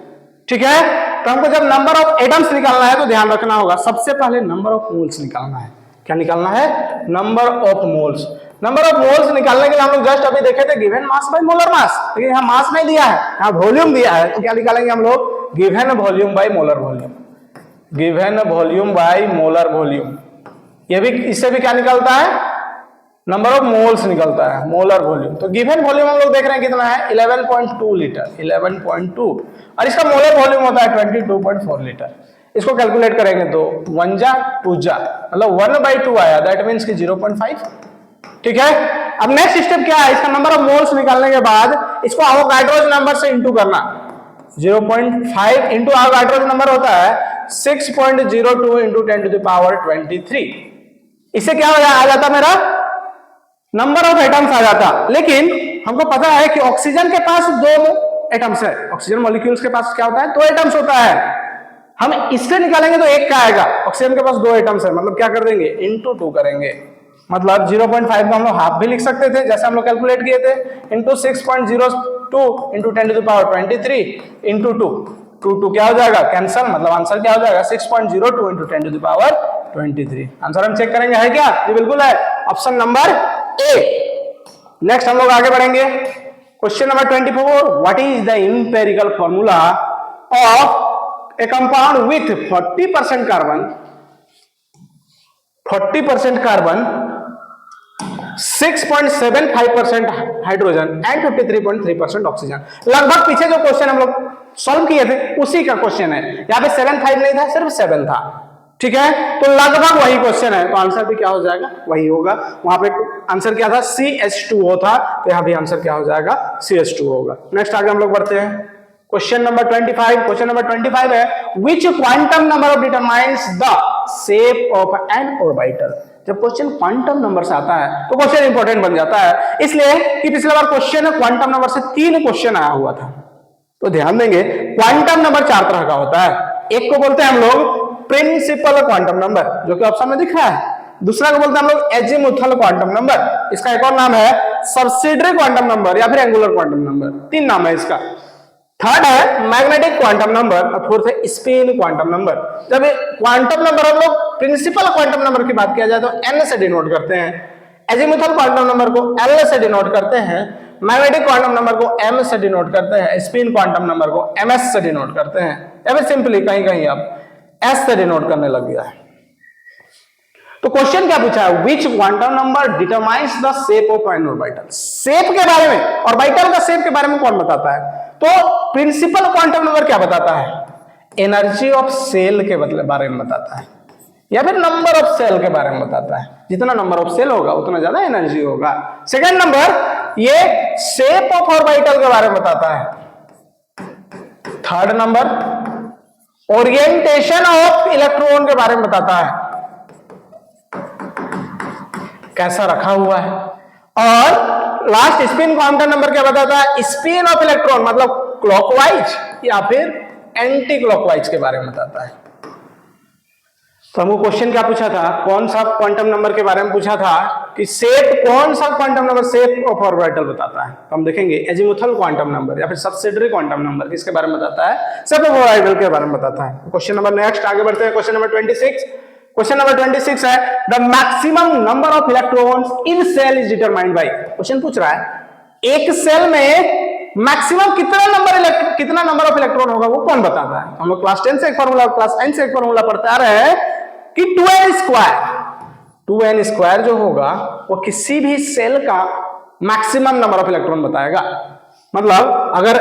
ठीक है, तो हमको जब नंबर ऑफ एटम्स निकालना है तो ध्यान रखना होगा, सबसे पहले नंबर ऑफ मोल्स निकालना है। क्या निकालना है, number of moles. Number of moles निकालने के लिए हम लोग जस्ट अभी देखे थे given mass by molar mass, लेकिन यहाँ मास नहीं दिया है, यहाँ वॉल्यूम दिया है। तो क्या निकालेंगे हम लोग, given volume by molar volume. Given volume by molar volume. ये भी, इससे भी क्या निकलता है, नंबर ऑफ मोल्स निकलता है, मोलर वॉल्यूम। तो गिवन वॉल्यूम हम लोग देख रहे हैं कितना है, 11.2 लीटर, 11.2। और इसका मोलर वॉल्यूम होता है 22.4 लीटर। इसको कैलकुलेट करेंगे तो 1 जा 2 जा, मतलब 1/2 आया, दैट मीन्स कि 0.5। ठीक है, अब नेक्स्ट स्टेप क्या है, इसका नंबर ऑफ मोल्स निकालने के बाद इसको एवोगाड्रो नंबर से इंटू करना। 0.5 इंटू एवोगाड्रो नंबर होता है 6.02 इंटू 10⁻23। इससे क्या आ जाता मेरा, नंबर ऑफ एटम्स आ जाता। लेकिन हमको पता है कि ऑक्सीजन के पास 2 एटम्स है, ऑक्सीजन मॉलिक्यूल्स के पास क्या होता है, 2 एटम्स होता है। हम इससे निकालेंगे तो 1 का आएगा, ऑक्सीजन के पास 2 एटम्स है, मतलब क्या कर देंगे, इंटू 2 करेंगे। मतलब 0.5 को हम लोग हाफ भी लिख सकते थे, जैसे हम लोग कैलकुलेट किए थे, इंटू 6.02 इंटू 10⁻23 इंटू 2 क्या हो जाएगा, कैंसल। मतलब आंसर क्या हो जाएगा, 6.02 इंटू 10⁻23। आंसर हम चेक करेंगे है क्या, ये बिल्कुल है, ऑप्शन नंबर ए। नेक्स्ट हम लोग आगे बढ़ेंगे। Question number 24, what is the empirical formula of A compound with 40% carbon 6.75% hydrogen and 53.3% oxygen. लगभग पीछे जो क्वेश्चन हम लोग सॉल्व किए थे उसी का क्वेश्चन है। यहाँ पे 7 5 नहीं था, सिर्फ 7 था। ठीक है, तो लगभग वही क्वेश्चन है, तो आंसर भी क्या हो जाएगा, वही होगा। वहां पे आंसर क्या था, CH2O था, तो यहाँ भी आंसर क्या हो जाएगा, CH2 होगा। नेक्स्ट आगे हम लोग बढ़ते हैं। Question number 25। क्वेश्चन नंबर 25 है, which quantum number of determines the shape of an orbital. जब क्वेश्चन क्वांटम नंबर से आता है तो क्वेश्चन इंपॉर्टेंट बन जाता है, इसलिए कि पिछले बार क्वेश्चन क्वांटम नंबर से 3 क्वेश्चन आया हुआ था। तो ध्यान देंगे, क्वांटम नंबर 4 तरह का होता है। एक को बोलते हैं हम लोग प्रिंसिपल क्वांटम नंबर, जो कि ऑप्शन में दिख रहा है। दूसरा को बोलते हैं हम लोग एजीमुथल क्वांटम नंबर, इसका एक और नाम है सब्सिडरी क्वांटम नंबर या फिर एंगुलर क्वांटम नंबर, 3 नाम है इसका। थर्ड है मैग्नेटिक क्वांटम नंबर और फोर्थ है स्पिन क्वांटम नंबर। जब क्वांटम नंबर हम लोग प्रिंसिपल क्वांटम नंबर की बात किया जाए तो n से डिनोट करते हैं, एजीमुथल क्वांटम नंबर को L से डिनोट करते हैं, मैग्नेटिक क्वांटम नंबर को M से डिनोट करते हैं, स्पिन क्वांटम नंबर को MS से डिनोट करते हैं, या फिर सिंपली कहीं कहीं अब S से डिनोट करने लग गया है। तो क्वेश्चन क्या पूछा है, which quantum number determines the shape of an orbital. Shape के बारे में, ऑर्बिटल का शेप के बारे में कौन बताता है, तो प्रिंसिपल क्वांटम नंबर क्या बताता है, एनर्जी ऑफ सेल के बारे में बताता है। या फिर नंबर ऑफ सेल के बारे में बताता है। जितना नंबर ऑफ सेल होगा उतना ज्यादा एनर्जी होगा। सेकंड नंबर ये शेप ऑफ ऑर्बिटल के बारे में बताता है। Third number orientation of electron के बारे में बताता है, कैसा रखा हुआ है। और लास्ट स्पिन क्वांटम नंबर क्या बताता है, स्पिन ऑफ इलेक्ट्रॉन मतलब क्लॉकवाइज या फिर एंटी क्लॉकवाइज के बारे में बताता है। तो हमको क्वेश्चन क्या पूछा था, कौन सा क्वांटम नंबर के बारे में पूछा था कि शेप, कौन सा quantum number shape of orbital बताता है। तो हम देखेंगे एजीमुथल क्वांटम नंबर या फिर सब्सिडियरी क्वांटम नंबर किसके बारे में बताता है, शेप ऑफ ऑर्बिटल के बारे में बताता है। क्वेश्चन नंबर नेक्स्ट आगे बढ़ते हैं। Question number 26। क्वेश्चन नंबर 26 है the maximum number of electrons in cell is determined by. Question पूछ रहा है एक सेल में मैक्सिमम कितना नंबर ऑफ इलेक्ट्रॉन होगा वो कौन बताता है। हम लोग क्लास 10 से एक फार्मूला, क्लास 9 से एक फार्मूला पढ़ते आ रहे हैं कि 2n स्क्वायर जो होगा वो किसी भी सेल का मैक्सिमम नंबर ऑफ इलेक्ट्रॉन बताएगा। मतलब अगर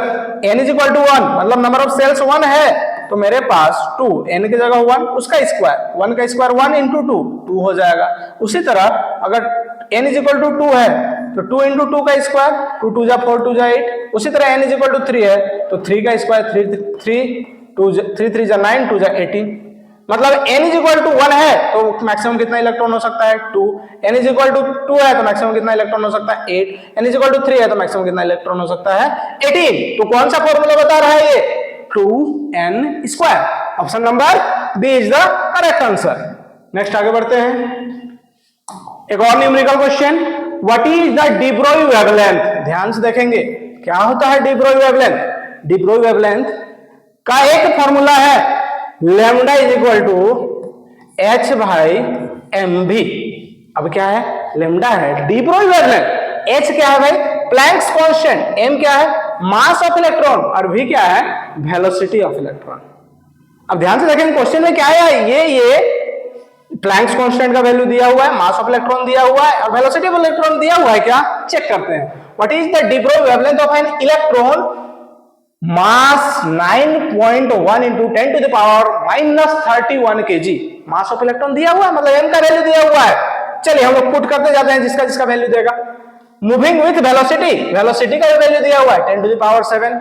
n इज इक्वल टू 1 मतलब नंबर ऑफ सेल्स 1 है तो मेरे पास 2 n की जगह 1 उसका स्क्वायर 1 का स्क्वायर 1 इंटू 2 हो जाएगा। उसी तरह अगर n इज इक्वल टू 2 है तो 2 इंटू 2 का स्क्वायर 2 2 जा 4 2 जा 8। उसी तरह n इज इक्वल टू 3 है तो 3 का स्क्वायर 3 3 जा 9 2 जा 18। मतलब n इज इक्वल टू 1 है तो मैक्सिमम कितना इलेक्ट्रॉन हो सकता है 2। n इज इक्वल टू 2 है तो मैक्सिमम कितना इलेक्ट्रॉन हो सकता है 8। n इज इक्वल टू 3 है तो मैक्सिमम कितना इलेक्ट्रॉन हो सकता है 18। तो कौन सा फॉर्मूला बता रहा है ये 2n square. Option number B is the correct answer. Next आगे बढ़ते हैं। एक और numerical question, what is the de Broglie wavelength. ध्यान से देखेंगे क्या होता है de Broglie wavelength. De Broglie wavelength का एक फॉर्मूला है lambda is equal to h by mv। अब क्या है, लैम्डा है डी ब्रोई वेवलेंथ, h क्या है भाई प्लैंक्स कांस्टेंट, m क्या है मास ऑफ इलेक्ट्रॉन और v क्या है वेलोसिटी ऑफ इलेक्ट्रॉन। अब ध्यान से देखेंगे क्वेश्चन में क्या है, ये प्लैंक्स कांस्टेंट का वैल्यू दिया हुआ है, मास ऑफ इलेक्ट्रॉन दिया हुआ है और वेलोसिटी ऑफ इलेक्ट्रॉन दिया हुआ है। क्या चेक करते हैं, what is the de Broglie wavelength of an electron mass 9.1 into 10 to the power -31 kg। Mass of electron दिया हुआ है मतलब m का वैल्यू दिया हुआ है। चलिए हम लोग पुट करते जाते हैं जिसका जिसका वैल्यू देगा। मूविंग विथ वेलोसिटी, वेलोसिटी का भी वैल्यू दिया हुआ है 10 टू द पावर 7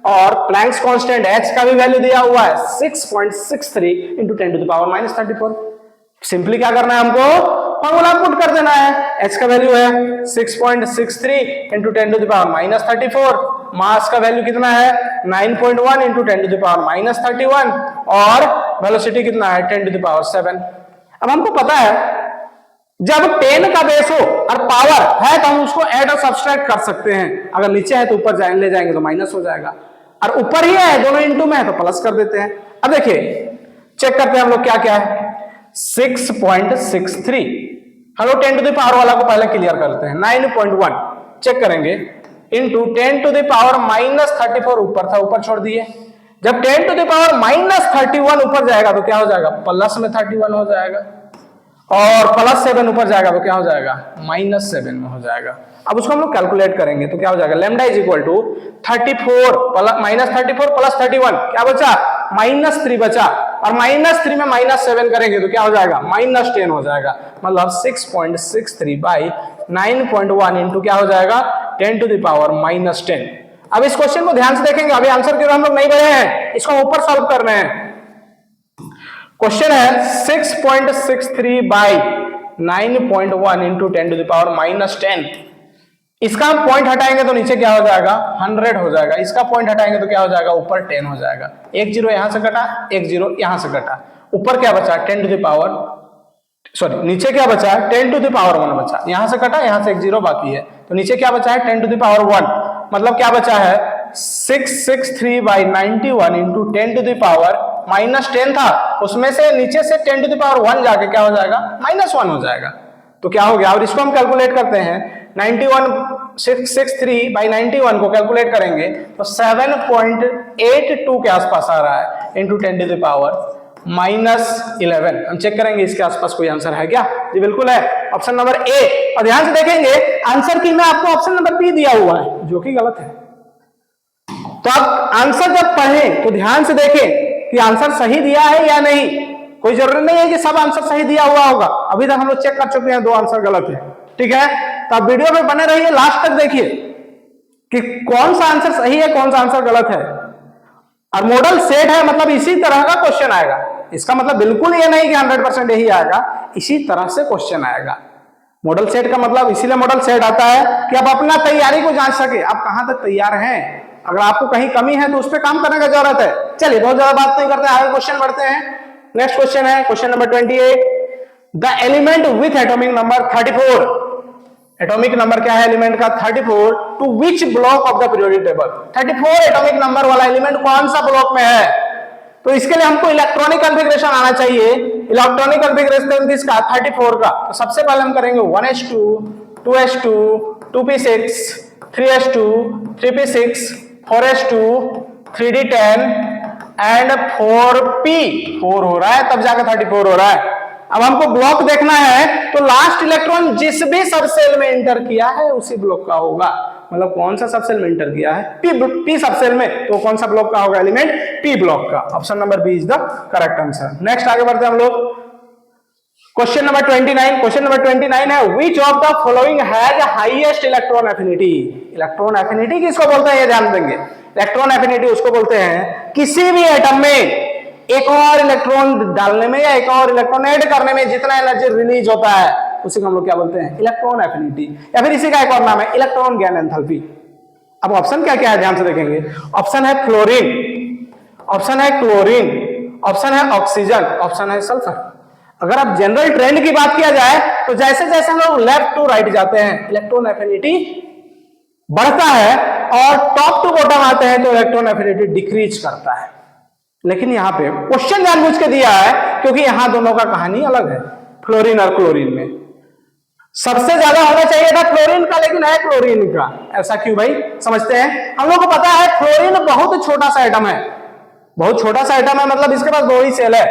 और प्लैंक्स कांस्टेंट h का भी वैल्यू दिया हुआ है 6.63 into 10 to the power -34। Simply क्या करना है, हमको फॉर्मूला पुट कर देना है। h का वैल्यू है 6.63 इंटू 10 टू द पावर -34, मास का वैल्यू कितना है 9.1 इंटू 10 टू द पावर -31 और वेलोसिटी कितना है 10 टू द पावर 7। अब हमको पता है जब 10 का बेस हो और पावर है तो हम उसको ऐड और सब्सट्रैक्ट कर सकते हैं। अगर नीचे है तो ऊपर ले जाएंगे तो माइनस हो जाएगा और ऊपर ही है दोनों इंटू में है तो प्लस कर देते हैं। अब देखिए चेक करते हैं हम लोग क्या क्या है 6.63। हेलो 10 टू द पावर वाला को पहले क्लियर करते हैं 9.1 चेक करेंगे इंटू 10 टू द पावर -34 ऊपर था ऊपर छोड़ दिए। जब 10 टू द पावर -31 ऊपर जाएगा तो क्या हो जाएगा प्लस में 31 हो जाएगा और +7 ऊपर जाएगा तो क्या हो जाएगा -7 में हो जाएगा। अब उसको हम लोग कैलकुलेट करेंगे तो क्या हो जाएगा lambda is equal to 34 plus 31 क्या बचा -3 बचा और -3 में -7 करेंगे तो क्या हो जाएगा -10 हो जाएगा। मतलब 6.63 बाई 9.1 इंटू क्या हो जाएगा 10 टू द पावर -10। अब इस क्वेश्चन को ध्यान से देखेंगे, अभी आंसर क्यों हम लोग नहीं बढ़े हैं, इसको ऊपर सॉल्व करना है। क्वेश्चन है 6.63 by 9.1 into 10 to the power -10। इसका पॉइंट हटाएंगे तो नीचे क्या हो जाएगा 100 हो जाएगा, इसका पॉइंट हटाएंगे तो क्या हो जाएगा ऊपर 10 हो जाएगा। एक जीरो यहां से कटा, एक जीरो यहां से कटा, ऊपर क्या बचा 10 टू द पावर सॉरी नीचे क्या बचा 10 टू द पावर 1 बचा, यहां से कटा यहां से एक जीरो बाकी है तो नीचे क्या बचा है 10 टू द पावर 1। मतलब क्या बचा है 663 by 91 into 10 to the power -10 था, उसमें से नीचे से 10 टू द पावर 1 जाके क्या हो जाएगा -1 हो जाएगा। तो क्या हो गया, और इसको हम कैलकुलेट करते हैं 663 बाई 91 को कैलकुलेट करेंगे तो 7.82 के आसपास आ रहा है इंटू 10 टू द पावर -11। हम चेक करेंगे इसके आसपास कोई आंसर है क्या, जी बिल्कुल है ऑप्शन नंबर ए। और ध्यान से देखेंगे आंसर की में आपको ऑप्शन नंबर बी दिया हुआ है जो कि गलत है। तो आप आंसर जब पढ़ें तो ध्यान से देखें कि आंसर सही दिया है या नहीं। कोई जरूरी नहीं है कि सब आंसर सही दिया हुआ होगा, अभी तक हम लोग चेक कर चुके हैं 2 आंसर गलत है, ठीक है। तो आप वीडियो में बने रहिए, लास्ट तक देखिए कि कौन सा आंसर सही है, कौन सा आंसर गलत है। और मॉडल सेट है मतलब इसी तरह का क्वेश्चन आएगा, इसका मतलब बिल्कुल ये नहीं कि 100% यही आएगा, इसी तरह से क्वेश्चन आएगा। मॉडल सेट का मतलब इसीलिए मॉडल सेट आता है कि आप अपना तैयारी को जांच सके, आप कहां तक तैयार हैं। अगर आपको कहीं कमी है तो उस पर काम करने का जरूरत है। चलिए बहुत ज्यादा बात नहीं करते, आगे क्वेश्चन बढ़ते हैं। नेक्स्ट क्वेश्चन है question number 28, the element with atomic number 34, atomic number क्या है एलिमेंट का 34, to which block of the periodic table. 34 atomic number वाला एलिमेंट कौन सा ब्लॉक में है, तो इसके लिए हमको इलेक्ट्रॉनिक कॉन्फ़िगरेशन आना चाहिए। इलेक्ट्रॉनिक कॉन्फ़िगरेशन किसका 34 का, तो सबसे पहले हम करेंगे 1s2 2s2 2p6 3s2 3p6 4s2 3d10 and 4p4 हो रहा है, तब जाकर 34 हो रहा है। अब हमको ब्लॉक देखना है, तो लास्ट इलेक्ट्रॉन जिस भी सबसेल में इंटर किया है उसी ब्लॉक का होगा। मतलब कौन सा सबसेल में इंटर किया है, पी सबसेल में, तो कौन सा ब्लॉक का होगा एलिमेंट, पी ब्लॉक का। Option number B is the correct answer. Next आगे बढ़ते हैं हम लोग क्वेश्चन नंबर 29। क्वेश्चन नंबर 29 है which of the following has highest electron affinity. Electron affinity किसको बोलते हैं ये ध्यान देंगे। इलेक्ट्रॉन एफिनिटी उसको बोलते हैं किसी भी एटम में एक और इलेक्ट्रॉन डालने में या एक और इलेक्ट्रॉन ऐड करने में जितना एनर्जी रिलीज होता है उसी को हम लोग क्या बोलते हैं, इलेक्ट्रॉन एफिनिटी, या फिर इसी का एक और नाम है इलेक्ट्रॉन गेन एंथैल्पी। अब ऑप्शन क्या क्या है ध्यान से देखेंगे। ऑप्शन है फ्लोरीन, ऑप्शन है क्लोरीन, ऑप्शन है ऑक्सीजन, ऑप्शन है सल्फर। अगर आप जनरल ट्रेंड की बात किया जाए तो जैसे जैसे हम लोग लेफ्ट टू राइट जाते हैं इलेक्ट्रॉन एफिनिटी बढ़ता है, और टॉप टू बॉटम आते हैं तो इलेक्ट्रॉन एफिनिटी डिक्रीज करता है। लेकिन यहां पे क्वेश्चन जानबूझ के दिया है क्योंकि यहां दोनों का कहानी अलग है, फ्लोरीन और क्लोरीन में। सबसे ज्यादा होना चाहिए था क्लोरीन का, लेकिन है क्लोरीन का। ऐसा क्यों भाई, समझते हैं। हम लोग को पता है फ्लोरीन बहुत छोटा सा एटम है, बहुत छोटा सा एटम है, मतलब इसके पास 2 ही सेल है,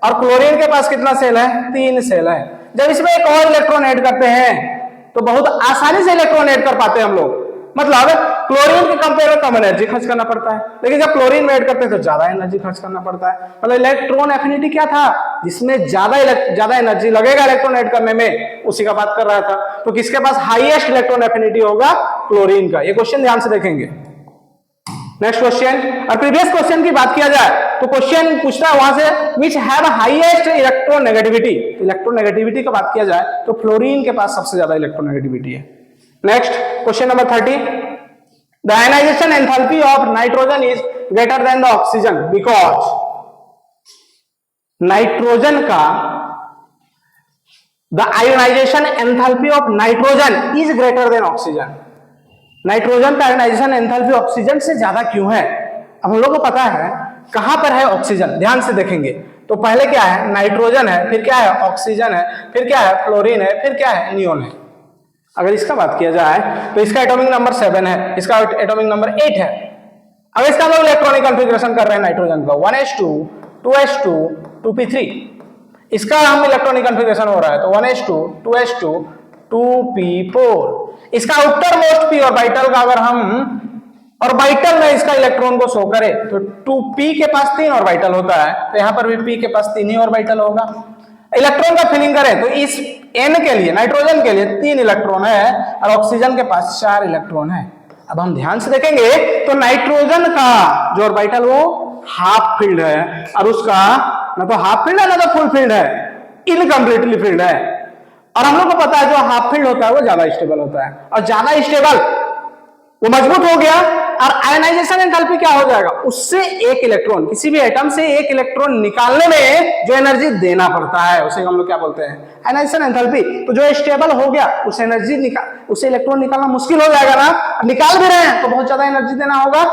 और क्लोरीन के पास कितना सेल है, 3 सेल है। जब इसमें एक और इलेक्ट्रॉन ऐड करते हैं तो बहुत आसानी से इलेक्ट्रॉन ऐड कर पाते हैं हम लोग। मतलब क्लोरीन के कंपेयर में कम एनर्जी खर्च करना पड़ता है, लेकिन जब क्लोरीन में ऐड करते हैं तो ज्यादा एनर्जी खर्च करना पड़ता है। मतलब इलेक्ट्रॉन एफिनिटी क्या था, जिसमें ज्यादा एनर्जी लगेगा इलेक्ट्रॉन ऐड करने में, उसी का बात कर रहा था। तो किसके पास हाईएस्ट इलेक्ट्रॉन एफिनिटी होगा, क्लोरीन का। ये क्वेश्चन ध्यान से देखेंगे। नेक्स्ट क्वेश्चन, और प्रीवियस क्वेश्चन की बात किया जाए तो क्वेश्चन पूछता है वहां से which have highest electronegativity. Electronegativity का बात किया जाए तो फ्लोरीन के पास सबसे ज्यादा इलेक्ट्रोनेगेटिविटी है। Next question number 30, the ionization enthalpy of nitrogen is greater than the oxygen because. Nitrogen का the ionization enthalpy of nitrogen is greater than oxygen. Nitrogen का आयोनाइजेशन एंथैल्पी ऑक्सीजन से ज्यादा क्यों है। अब हम लोग को पता है कहां पर है ऑक्सीजन, ध्यान से देखेंगे तो पहले क्या है, नाइट्रोजन है, फिर क्या है, ऑक्सीजन है, फिर क्या है, फ्लोरीन है, फिर क्या है, नियोन है। अगर इसका बात किया जाए तो इसका एटॉमिक नंबर 7 है, इसका एटॉमिक नंबर 8 है। अब इसका हम लोग इलेक्ट्रॉनिक कॉन्फ़िगरेशन कर रहे हैं नाइट्रोजन का 1s2 2s2 2p3। इसका हम इलेक्ट्रॉनिक कॉन्फ़िगरेशन हो रहा है तो 1s2 2s2 2p4। इसका आउटर मोस्ट पी ऑर्बिटल का अगर हम ऑर्बिटल में इसका इलेक्ट्रॉन को शो करें तो 2p के पास 3 ऑर्बिटल होता है, तो यहां पर भी p के पास 3 ही ऑर्बिटल होगा। इलेक्ट्रॉन का फिलिंग करें तो इस n के लिए, नाइट्रोजन के लिए 3 इलेक्ट्रॉन है और ऑक्सीजन के पास 4 इलेक्ट्रॉन है। अब हम ध्यान से देखेंगे तो नाइट्रोजन का जो ऑर्बिटल वो हाफ फील्ड है, और उसका ना तो हाफ फील्ड है ना तो फुल फील्ड है, इनकम्प्लीटली फील्ड है। और हम लोग को पता है जो हाफ फील्ड होता है वो ज्यादा स्टेबल होता है, और ज्यादा स्टेबल वो मजबूत हो गया, और आयनाइजेशन एंथैल्पी क्या हो जाएगा, उससे एक इलेक्ट्रॉन, किसी भी एटम से एक इलेक्ट्रॉन निकालने में जो एनर्जी देना पड़ता है उसे हम लोग क्या बोलते हैं, आयनाइजेशन एंथैल्पी। तो जो स्टेबल हो गया उसे उसे इलेक्ट्रॉन निकालना मुश्किल हो जाएगा ना, निकाल भी रहे हैं तो बहुत ज्यादा एनर्जी देना होगा।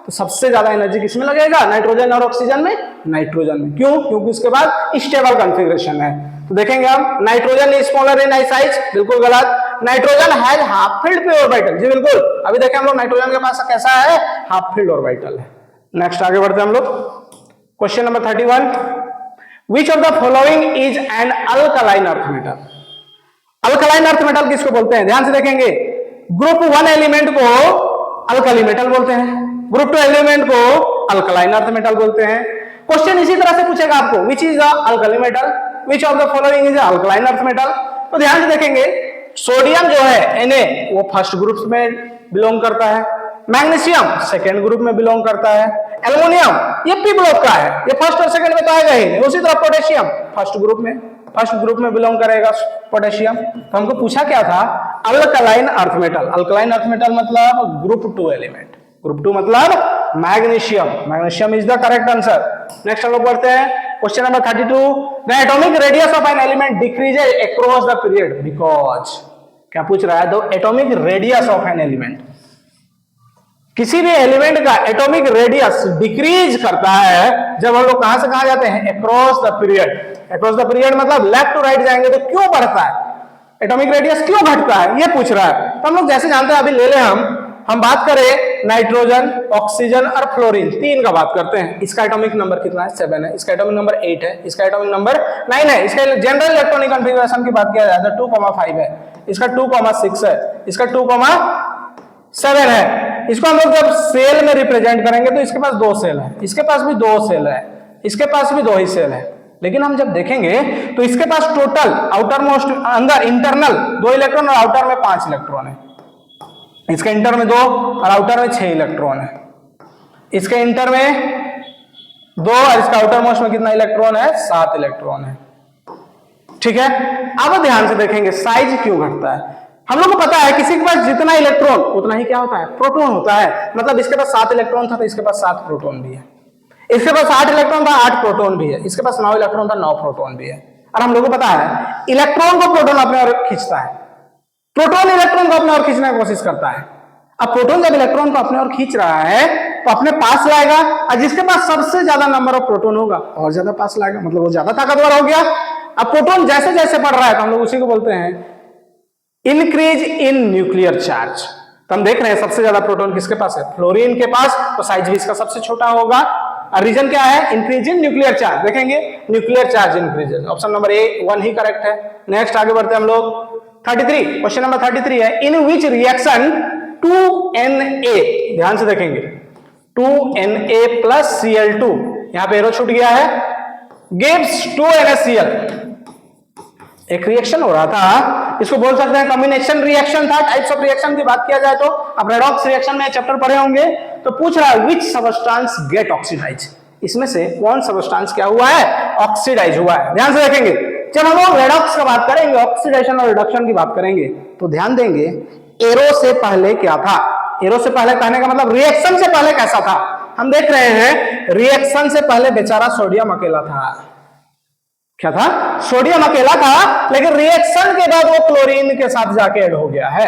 तो सबसे ज्यादा एनर्जी किसमें लगेगा, नाइट्रोजन और ऑक्सीजन में, नाइट्रोजन में। क्यों, क्योंकि उसके बाद स्टेबल कॉन्फ़िगरेशन है। तो देखेंगे हम, nitrogen is smaller in size, बिल्कुल गलत। नाइट्रोजन हैज हाफ फील्ड पे ऑर्बिटल, जी बिल्कुल। अभी देखें हम लोग नाइट्रोजन के पास कैसा है, हाफ फील्ड ऑर्बिटल है। नेक्स्ट आगे बढ़ते हैं हम लोग, question number 31, which of the following is an alkaline earth metal. Alkaline earth metal किसको बोलते हैं, ध्यान से देखेंगे। ग्रुप 1 एलिमेंट को अल्कली मेटल बोलते हैं, ग्रुप 2 एलिमेंट को अल्कलाइन अर्थ मेटल बोलते हैं। क्वेश्चन इसी तरह से पूछेगा आपको, which is the alkali metal, which of the following is alkaline earth metal. तो ध्यान से देखेंगे, सोडियम जो है Na वो फर्स्ट ग्रुप में बिलोंग करता है, मैग्नीशियम सेकेंड ग्रुप में बिलोंग करता है, एल्युमिनियम ये पी ब्लॉक का है, ये फर्स्ट और सेकंड में तो आएगा ही। उसी तरह पोटेशियम फर्स्ट ग्रुप में बिलोंग करेगा पोटेशियम। तो हमको पूछा क्या था, alkaline earth metal. Alkaline earth metal मतलब ग्रुप 2 एलिमेंट, ग्रुप 2 मतलब magnesium. Magnesium is the correct answer. Next हम लोग बढ़ते हैं question number 32। The atomic radius of an element decreases across the period because, क्या पूछ रहा है, the atomic radius of an element, किसी भी एलिमेंट का एटॉमिक रेडियस डिक्रीज करता है जब हम लोग कहां से कहां जाते हैं, across the period. Across the period मतलब लेफ्ट टू राइट जाएंगे तो क्यों बढ़ता है, एटॉमिक रेडियस क्यों घटता है, ये पूछ रहा है। तो हम लोग जैसे जानते हैं, अभी ले ले हम बात करें नाइट्रोजन, ऑक्सीजन और फ्लोरीन, तीन का बात करते हैं। इसका एटॉमिक नंबर कितना है, 7 है। इसका एटॉमिक नंबर 8 है। इसका एटॉमिक नंबर 9 है। इसका जनरल इलेक्ट्रॉनिक कॉन्फ़िगरेशन की बात किया जाए तो 2,5 है। इसका 2,6 है। इसका 2,7 है। इसको हम लोग जब सेल में रिप्रेजेंट करेंगे तो इसके पास 2 सेल है, इसके पास भी 2 सेल है, इसके पास भी 2 ही सेल है। लेकिन हम जब देखेंगे तो इसके पास टोटल आउटर मोस्ट, अंदर इंटरनल 2 इलेक्ट्रॉन और आउटर में 5 इलेक्ट्रॉन है। इसके इंटर में 2 और आउटर में 6 इलेक्ट्रॉन है। इसके इंटर में 2 और इसका आउटर मोस्ट में कितना इलेक्ट्रॉन है, 7 इलेक्ट्रॉन है। ठीक है, अब ध्यान से देखेंगे साइज क्यों घटता है। हम लोग को पता है किसी के पास जितना इलेक्ट्रॉन उतना ही क्या होता है, प्रोटॉन होता है। मतलब इसके पास 7 इलेक्ट्रॉन था तो इसके पास 7 प्रोटॉन भी है। इसके पास 8 इलेक्ट्रॉन था, 8 प्रोटॉन भी है। इसके पास 9 इलेक्ट्रॉन था, 9 प्रोटॉन भी है। और हम लोग को पता है इलेक्ट्रॉन को प्रोटॉन अपने ओर खींचता है, प्रोटॉन इलेक्ट्रॉन को अपने ओर खींचने की कोशिश करता है। अब प्रोटॉन जब इलेक्ट्रॉन को अपने ओर खींच रहा है तो अपने पास लाएगा, और जिसके पास सबसे ज्यादा नंबर ऑफ प्रोटॉन होगा और ज्यादा पास लाएगा, मतलब वो ज्यादा ताकतवर हो गया। अब प्रोटॉन जैसे जैसे बढ़ रहा है तो हम लोग उसी को बोलते हैं इंक्रीज इन न्यूक्लियर चार्ज। तो हम देख रहे हैं सबसे ज्यादा प्रोटॉन किसके पास है, फ्लोरीन के पास, तो साइज भी इसका सबसे छोटा होगा। और रीजन क्या है, इंक्रीज इन न्यूक्लियर चार्ज। देखेंगे nuclear charge increases, option number ए 1 ही करेक्ट है। नेक्स्ट आगे बढ़ते हैं हम लोग 33, क्वेश्चन नंबर 33 है, इन विच रिएक्शन 2Na, ध्यान से देखेंगे 2Na प्लस Cl2, यहां पे एरो छूट गया है, गिव्स 2NaCl। एक रिएक्शन हो रहा था, इसको बोल सकते हैं कॉम्बिनेशन रिएक्शन था। टाइप्स ऑफ रिएक्शन की बात किया जाए तो आप रेडॉक्स रिएक्शन में चैप्टर पढ़े होंगे। तो पूछ रहा है विच सब्सटेंस गेट ऑक्सीडाइज, इसमें से कौन सब्सटेंस क्या हुआ है, ऑक्सीडाइज हुआ है। ध्यान से देखेंगे, जब हम लोग रेडॉक्स की बात करेंगे, ऑक्सीडेशन और रिडक्शन की बात करेंगे तो ध्यान देंगे एरो से पहले क्या था। एरो से पहले कहने का मतलब रिएक्शन से पहले कैसा था। हम देख रहे हैं रिएक्शन से पहले बेचारा सोडियम अकेला था। क्या था, सोडियम अकेला था, लेकिन रिएक्शन के बाद वो क्लोरीन के साथ जाके ऐड हो गया है।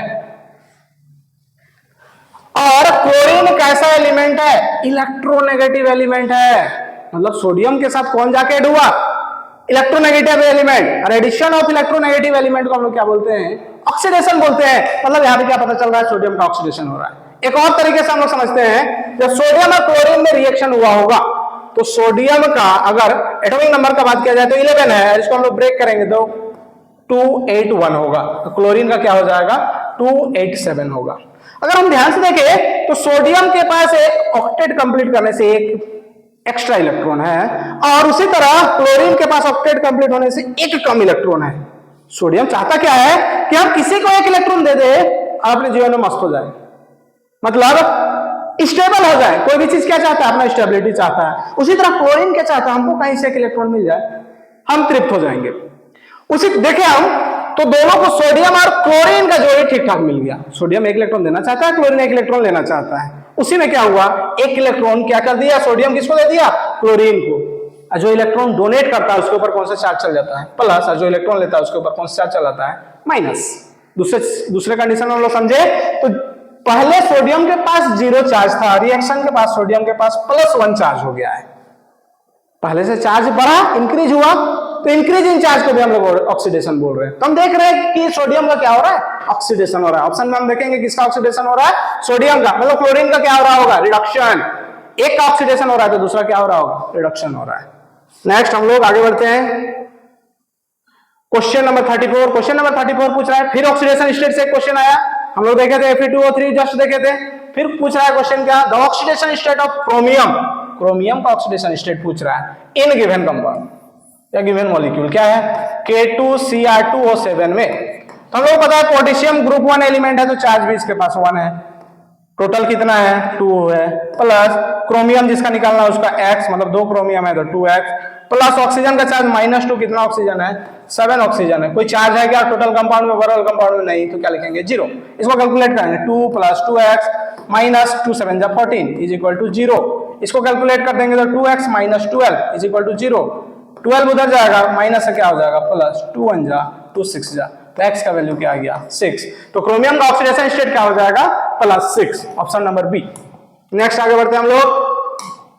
और क्लोरीन कैसा एलिमेंट है, इलेक्ट्रोनेगेटिव एलिमेंट है। मतलब सोडियम के साथ कौन जाके ऐड हुआ, इलेक्ट्रोनेगेटिव एलिमेंट। और एडिशन ऑफ इलेक्ट्रोनेगेटिव एलिमेंट को हम लोग क्या बोलते हैं, ऑक्सीडेशन बोलते हैं। मतलब यहां पे क्या पता चल रहा है, सोडियम का ऑक्सीडेशन हो रहा है। एक और तरीके से हम लोग समझते हैं, जब सोडियम और क्लोरीन में रिएक्शन हुआ होगा तो सोडियम का अगर एटॉमिक नंबर का बात किया जाए तो 11 है, इसको हम लोग ब्रेक करेंगे तो 281 होगा। तो क्लोरीन का क्या हो जाएगा, 287 होगा। अगर हम ध्यान से देखें तो सोडियम के पास एक ऑक्टेट कंप्लीट करने से एक एक्स्ट्रा इलेक्ट्रॉन है, और उसी तरह क्लोरीन के पास ऑक्टेट कंप्लीट होने से एक कम इलेक्ट्रॉन है। सोडियम चाहता क्या है कि हम किसी को एक इलेक्ट्रॉन दे दे और अपने जीवन में मस्त हो जाए, मतलब स्टेबल हो जाए। कोई भी चीज क्या चाहता है, अपना स्टेबिलिटी चाहता है। उसी तरह क्लोरीन क्या चाहता है, हमको कहीं से एक इलेक्ट्रॉन मिल जाए, हम तृप्त हो जाएंगे। उसी देखे हम तो दोनों को सोडियम और क्लोरीन का जोड़ी ठीक ठाक मिल गया। सोडियम एक इलेक्ट्रॉन देना चाहता है, क्लोरीन एक इलेक्ट्रॉन लेना चाहता है। उसी में क्या हुआ, एक इलेक्ट्रॉन क्या कर दिया, सोडियम किसको दे दिया, क्लोरीन को। और जो इलेक्ट्रॉन डोनेट करता है उसके ऊपर कौन सा चार्ज चल जाता है, प्लस। और जो इलेक्ट्रॉन लेता है उसके ऊपर कौन सा चार्ज चल जाता है, माइनस। दूसरे कंडीशन हम लोग समझे तो पहले सोडियम के पास 0 चार्ज था, रिएक्शन के पास सोडियम के पास +1 चार्ज हो गया है। पहले से चार्ज बढ़ा, इंक्रीज हुआ, तो इंक्रीज इन चार्ज को भी हम लोग ऑक्सीडेशन बोल रहे हैं। तो हम देख रहे हैं कि सोडियम का क्या हो रहा है, ऑक्सीडेशन हो रहा है। ऑप्शन में हम देखेंगे किसका ऑक्सीडेशन हो रहा है, सोडियम का। मतलब क्लोरीन का क्या हो रहा होगा, रिडक्शन। एक का ऑक्सीडेशन हो रहा है तो दूसरा क्या हो रहा होगा, रिडक्शन हो रहा है। नेक्स्ट हम लोग आगे बढ़ते हैं क्वेश्चन नंबर 34। क्वेश्चन नंबर 34 पूछ रहा है, फिर ऑक्सीडेशन स्टेट से क्वेश्चन आया, हम लोग देखे थे Fe2O3 जस्ट देखे थे। फिर पूछ रहा है क्वेश्चन क्या, the oxidation state of chromium. Chromium का ऑक्सीडेशन स्टेट पूछ रहा है इन गिवन कंपाउंड या गिवन मॉलिक्यूल, क्या है K2Cr2O7 में। तो हम लोग पता है पोटेशियम ग्रुप 1 एलिमेंट है तो चार्ज भी इसके पास 1 है, टोटल कितना है 2 है, प्लस क्रोमियम जिसका निकालना है उसका x, मतलब 2 क्रोमियम है तो 2x, प्लस ऑक्सीजन का चार्ज -2, कितना ऑक्सीजन है 7 ऑक्सीजन है। कोई चार्ज है क्या टोटल कंपाउंड में, ओवरऑल कंपाउंड में नहीं, तो क्या लिखेंगे 0। इसको कैलकुलेट करेंगे 2 + 2x - 2 7 जा 14 = 0। इसको कैलकुलेट कर देंगे तो 2x - 12 = 0। 12 उधर जाएगा माइनस से क्या हो जाएगा प्लस, 2 1 जा 2 6 जा, तो x का वैल्यू क्या आ गया 6। तो क्रोमियम का ऑक्सीडेशन स्टेट क्या हो जाएगा +6, ऑप्शन नंबर बी। नेक्स्ट आगे बढ़ते हैं हम लोग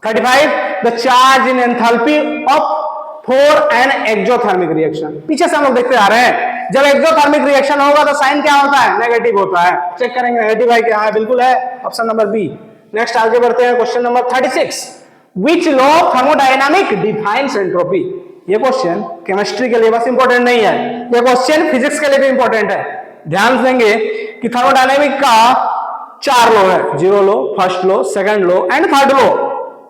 35, the charge in enthalpy of for an exothermic reaction. पीछे से हम लोग देखते आ रहे हैं जब एक्सोथर्मिक रिएक्शन होगा तो साइन क्या होता है नेगेटिव होता है। चेक करेंगे नेगेटिव है क्या, बिल्कुल है, ऑप्शन नंबर बी। नेक्स्ट आगे बढ़ते हैं question number 36, which law of thermodynamic defines entropy. ये क्वेश्चन केमिस्ट्री के लिए बस इंपॉर्टेंट नहीं है, ये क्वेश्चन फिजिक्स के लिए भी इंपॉर्टेंट है। ध्यान देंगे कि थर्मोडायनामिक का 4 लॉ है, 0 law, first law, second law and third law.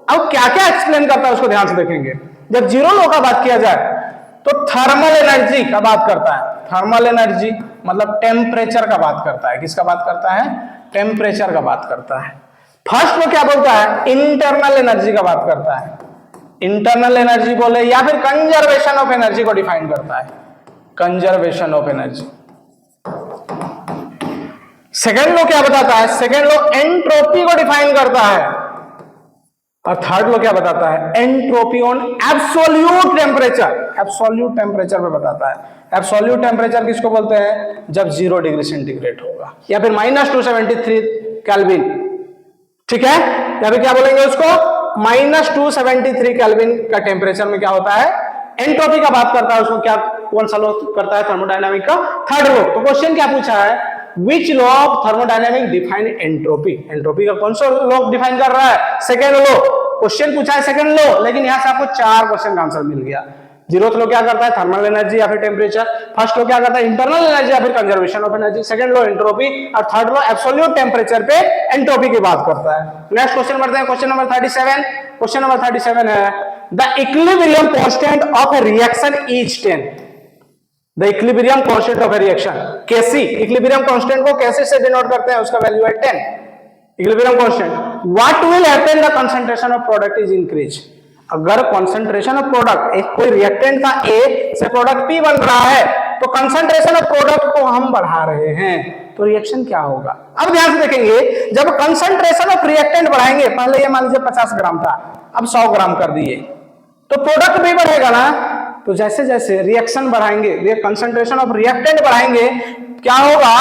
अब क्या क्या एक्सप्लेन करता है उसको ध्यान से देखेंगे। जब 0 लॉ का बात किया जाए तो थर्मल एनर्जी का बात करता है, थर्मल एनर्जी मतलब टेम्परेचर का बात करता है, किसका बात करता है टेम्परेचर का बात करता है। फर्स्ट लॉ क्या बोलता है इंटरनल एनर्जी का बात करता है, इंटरनल एनर्जी बोले या फिर कंजर्वेशन ऑफ एनर्जी को डिफाइन करता है, conservation of energy. Second law क्या बताता है, सेकेंड लॉ एंट्रोपी को डिफाइन करता है, और थर्ड लॉ क्या बताता है entropy on absolute temperature, absolute temperature पे बताता है। एब्सोल्यूट टेम्परेचर किसको बोलते हैं जब 0 डिग्री सेंटीग्रेड होगा या फिर -273 केल्विन, ठीक है, या फिर क्या बोलेंगे उसको -273 केल्विन का टेम्परेचर में क्या होता है एंट्रोपी का बात करता है। उसको क्या कौन सा लॉ करता है थर्मोडायनामिक का थर्ड लॉ। तो क्वेश्चन क्या पूछा है which law of thermodynamic define entropy, entropy का कौन सा लॉ डिफाइन कर रहा है सेकेंड लॉ। क्वेश्चन पूछा है सेकेंड लॉ, लेकिन यहां से आपको 4 क्वेश्चन का आंसर मिल गया। 0th लॉ क्या करता है थर्मल एनर्जी या फिर टेम्परेचर, फर्स्ट लॉ क्या करता है इंटरनल एनर्जी या फिर conservation of energy, second law entropy, और थर्ड लॉ एब्सोल्यूट टेम्परेचर पे एंट्रोपी की बात करता है। नेक्स्ट क्वेश्चन बढ़ते हैं क्वेश्चन नंबर 37। क्वेश्चन नंबर 37 है the equilibrium constant of A reaction is 10। The equilibrium constant of A reaction कैसी, इक्विलिब्रियम कांस्टेंट को कैसे से डिनोट करते हैं, उसका वैल्यू है 10 equilibrium constant. What will happen the concentration of product is increase. अगर कंसंट्रेशन ऑफ प्रोडक्ट, एक कोई रिएक्टेंट का ए से प्रोडक्ट पी बन रहा है तो कंसंट्रेशन ऑफ प्रोडक्ट को हम बढ़ा रहे हैं तो रिएक्शन क्या होगा। अब ध्यान से देखेंगे जब कंसंट्रेशन ऑफ रिएक्टेंट बढ़ाएंगे, पहले ये मान लीजिए 50 ग्राम था अब 100 ग्राम कर दिए तो प्रोडक्ट भी बढ़ेगा ना। तो जैसे जैसे रिएक्शन बढ़ाएंगे, कंसंट्रेशन ऑफ रिएक्टेंट बढ़ाएंगे, क्या होगा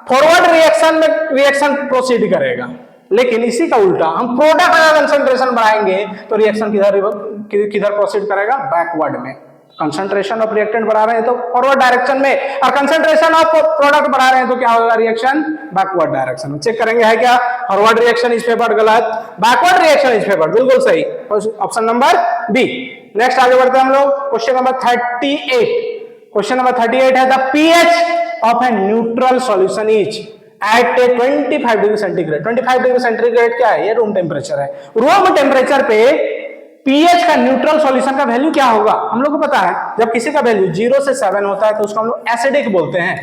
फॉरवर्ड रिएक्शन में रिएक्शन प्रोसीड करेगा। लेकिन इसी का उल्टा हम प्रोडक्ट का कंसंट्रेशन बढ़ाएंगे तो रिएक्शन किधर प्रोसीड करेगा बैकवर्ड में। कंसंट्रेशन ऑफ रिएक्टेंट बढ़ा रहे हैं तो फॉरवर्ड डायरेक्शन में, और कंसंट्रेशन ऑफ प्रोडक्ट बढ़ा रहे हैं तो क्या होगा रिएक्शन बैकवर्ड डायरेक्शन में। चेक करेंगे है क्या फॉरवर्ड रिएक्शन इज फेवर्ड, गलत, बैकवर्ड रिएक्शन इज फेवर्ड, बिल्कुल सही, ऑप्शन नंबर बी। नेक्स्ट आगे बढ़ते हैं हम लोग क्वेश्चन नंबर 38। क्वेश्चन नंबर 38 है the pH of a neutral solution is eight 25 degree centigrade. 25 degree centigrade क्या है, ये रूम टेम्परेचर है। रूम टेम्परेचर पे पीएच का न्यूट्रल सॉल्यूशन का वैल्यू क्या होगा हम लोग को पता है। जब किसी का वैल्यू 0 से 7 होता है तो उसको हम लोग एसिडिक बोलते हैं।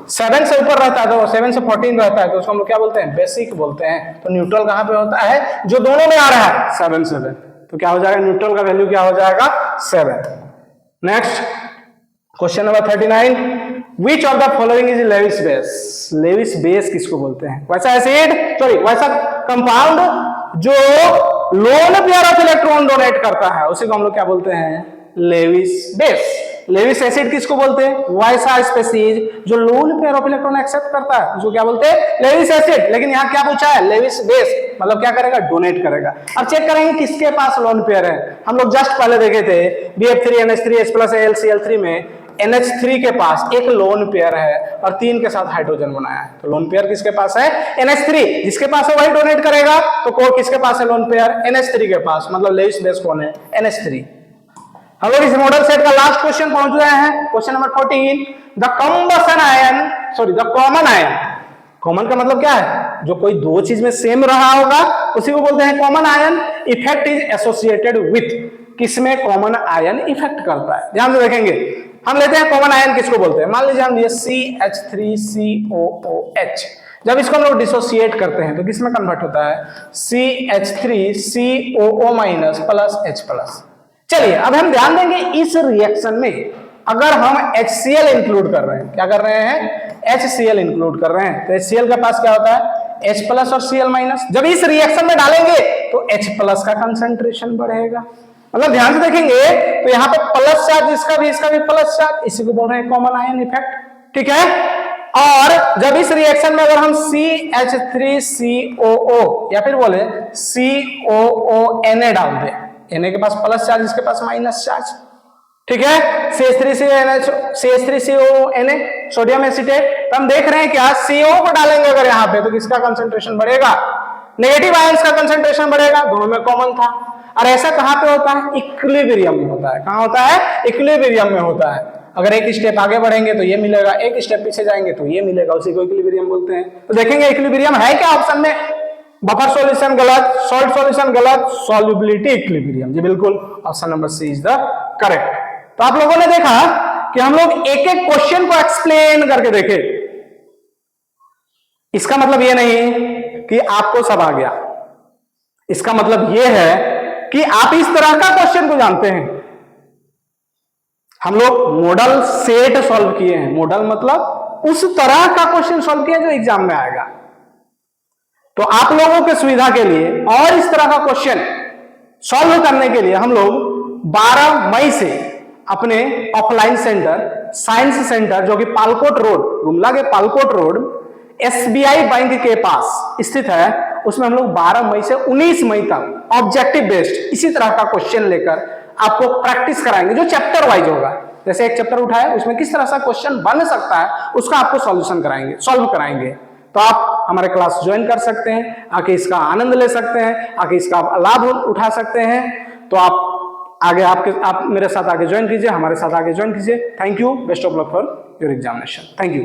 7 से ऊपर रहता है तो 7 से 14 रहता है तो उसको हम लोग क्या बोलते हैं बेसिक बोलते हैं। तो न्यूट्रल कहां पे होता है जो दोनों में आ रहा है 7 7, तो क्या हो जाएगा न्यूट्रल का वैल्यू क्या हो जाएगा 7। Next question number 39, which of the following is Lewis base. Lewis base किसको बोलते हैं, वैसा एसिड सॉरी वैसा कंपाउंड जो lone pair of electron donate करता है उसी को हम लोग क्या बोलते हैं लेविस बेस। लेविस एसिड किसको बोलते हैं, वैसा स्पीशीज जो lone pair of electron accept करता है उसको क्या बोलते हैं लेविस एसिड। लेकिन यहाँ क्या पूछा है लेविस बेस, मतलब क्या करेगा डोनेट करेगा। अब चेक करेंगे किसके पास लोन पेयर है। हम लोग जस्ट पहले देखे थे BF3NH3H+AlCl3 में NH3 के पास एक लोन पेयर है और 3 के साथ हाइड्रोजन बनाया है। तो लोन पेयर किसके पास है NH3, जिसके पास है वही डोनेट करेगा। तो किसके पास है लोन पेयर NH3 के पास, मतलब लेविस बेस कौन है NH3। हम लोग इस मॉडल सेट का लास्ट क्वेश्चन पहुंच गए हैं question number 14, the combustion ion sorry the common ion. Common का मतलब क्या है जो कोई दो चीज में सेम रहा होगा उसी को बोलते हैं common ion effect is associated with, किसमें कॉमन आयन इफेक्ट करता है। ध्यान से देखेंगे, हम लेते हैं कॉमन आयन किसको बोलते हैं। मान लीजिए हम लिए CH3COOH, जब इसको हम लोग डिसोसिएट करते हैं तो किसमें कन्वर्ट होता है, CH3COO minus plus H plus. चलिए अब हम ध्यान देंगे इस रिएक्शन में अगर हम HCl इंक्लूड कर रहे हैं, क्या कर रहे हैं, HCl इंक्लूड कर रहे हैं, तो HCl के पास क्या होता है, H प्लस और Cl माइनस। जब इस रिएक्शन में डालेंगे तो H प्लस का कंसंट्रेशन बढ़ेगा। मतलब ध्यान से देखेंगे तो यहाँ पे प्लस चार्ज, इसका भी प्लस चार्ज, इसी को बोल रहे हैं कॉमन आयन इफेक्ट, ठीक है। और जब इस रिएक्शन में अगर हम CH3COO या फिर बोले COONA डाल दें, Na के पास प्लस चार्ज, इसके पास माइनस चार्ज, ठीक है, CH3CONA सोडियम एसीटेट, तो हम देख रहे हैं क्या, CO को डालेंगे अगर यहाँ पे तो किसका कंसंट्रेशन बढ़ेगा, नेगेटिव आयंस का कंसंट्रेशन बढ़ेगा, दोनों में कॉमन था। और ऐसा कहां पे होता है, इक्विलिब्रियम में होता है। कहां होता है, इक्विलिब्रियम में होता है। अगर एक स्टेप आगे बढ़ेंगे तो ये मिलेगा, एक स्टेप पीछे जाएंगे तो ये मिलेगा, उसी को इक्विलिब्रियम बोलते हैं। तो देखेंगे इक्विलिब्रियम है क्या ऑप्शन में, बफर सॉल्यूशन गलत, सॉल्ट सॉल्यूशन गलत, सॉल्युबिलिटी इक्विलिब्रियम, जी बिल्कुल option number C is the correct. तो आप लोगों ने देखा कि हम लोग एक एक क्वेश्चन को एक्सप्लेन करके देखे, इसका मतलब ये नहीं कि आपको सब आ गया, इसका मतलब ये है कि आप इस तरह का क्वेश्चन को जानते हैं। हम लोग मॉडल सेट सॉल्व किए हैं, मॉडल मतलब उस तरह का क्वेश्चन सॉल्व किया जो एग्जाम में आएगा। तो आप लोगों के सुविधा के लिए और इस तरह का क्वेश्चन सॉल्व करने के लिए हम लोग 12 मई से अपने ऑफलाइन सेंटर, साइंस सेंटर जो कि पालकोट रोड, गुमला के पालकोट रोड SBI बैंक के पास स्थित है, उसमें हम लोग 12 मई से 19 मई तक ऑब्जेक्टिव बेस्ड इसी तरह का क्वेश्चन लेकर आपको प्रैक्टिस कराएंगे, जो चैप्टर वाइज होगा। जैसे एक चैप्टर उठाया उसमें किस तरह से क्वेश्चन बन सकता है उसका आपको सॉल्यूशन कराएंगे, सॉल्व कराएंगे। तो आप हमारे क्लास ज्वाइन कर सकते हैं, आके इसका आनंद ले सकते हैं, आके इसका लाभ उठा सकते हैं। तो आप मेरे साथ आगे ज्वाइन कीजिए, हमारे साथ आगे ज्वाइन कीजिए। Thank you, best of luck for your examination. Thank you.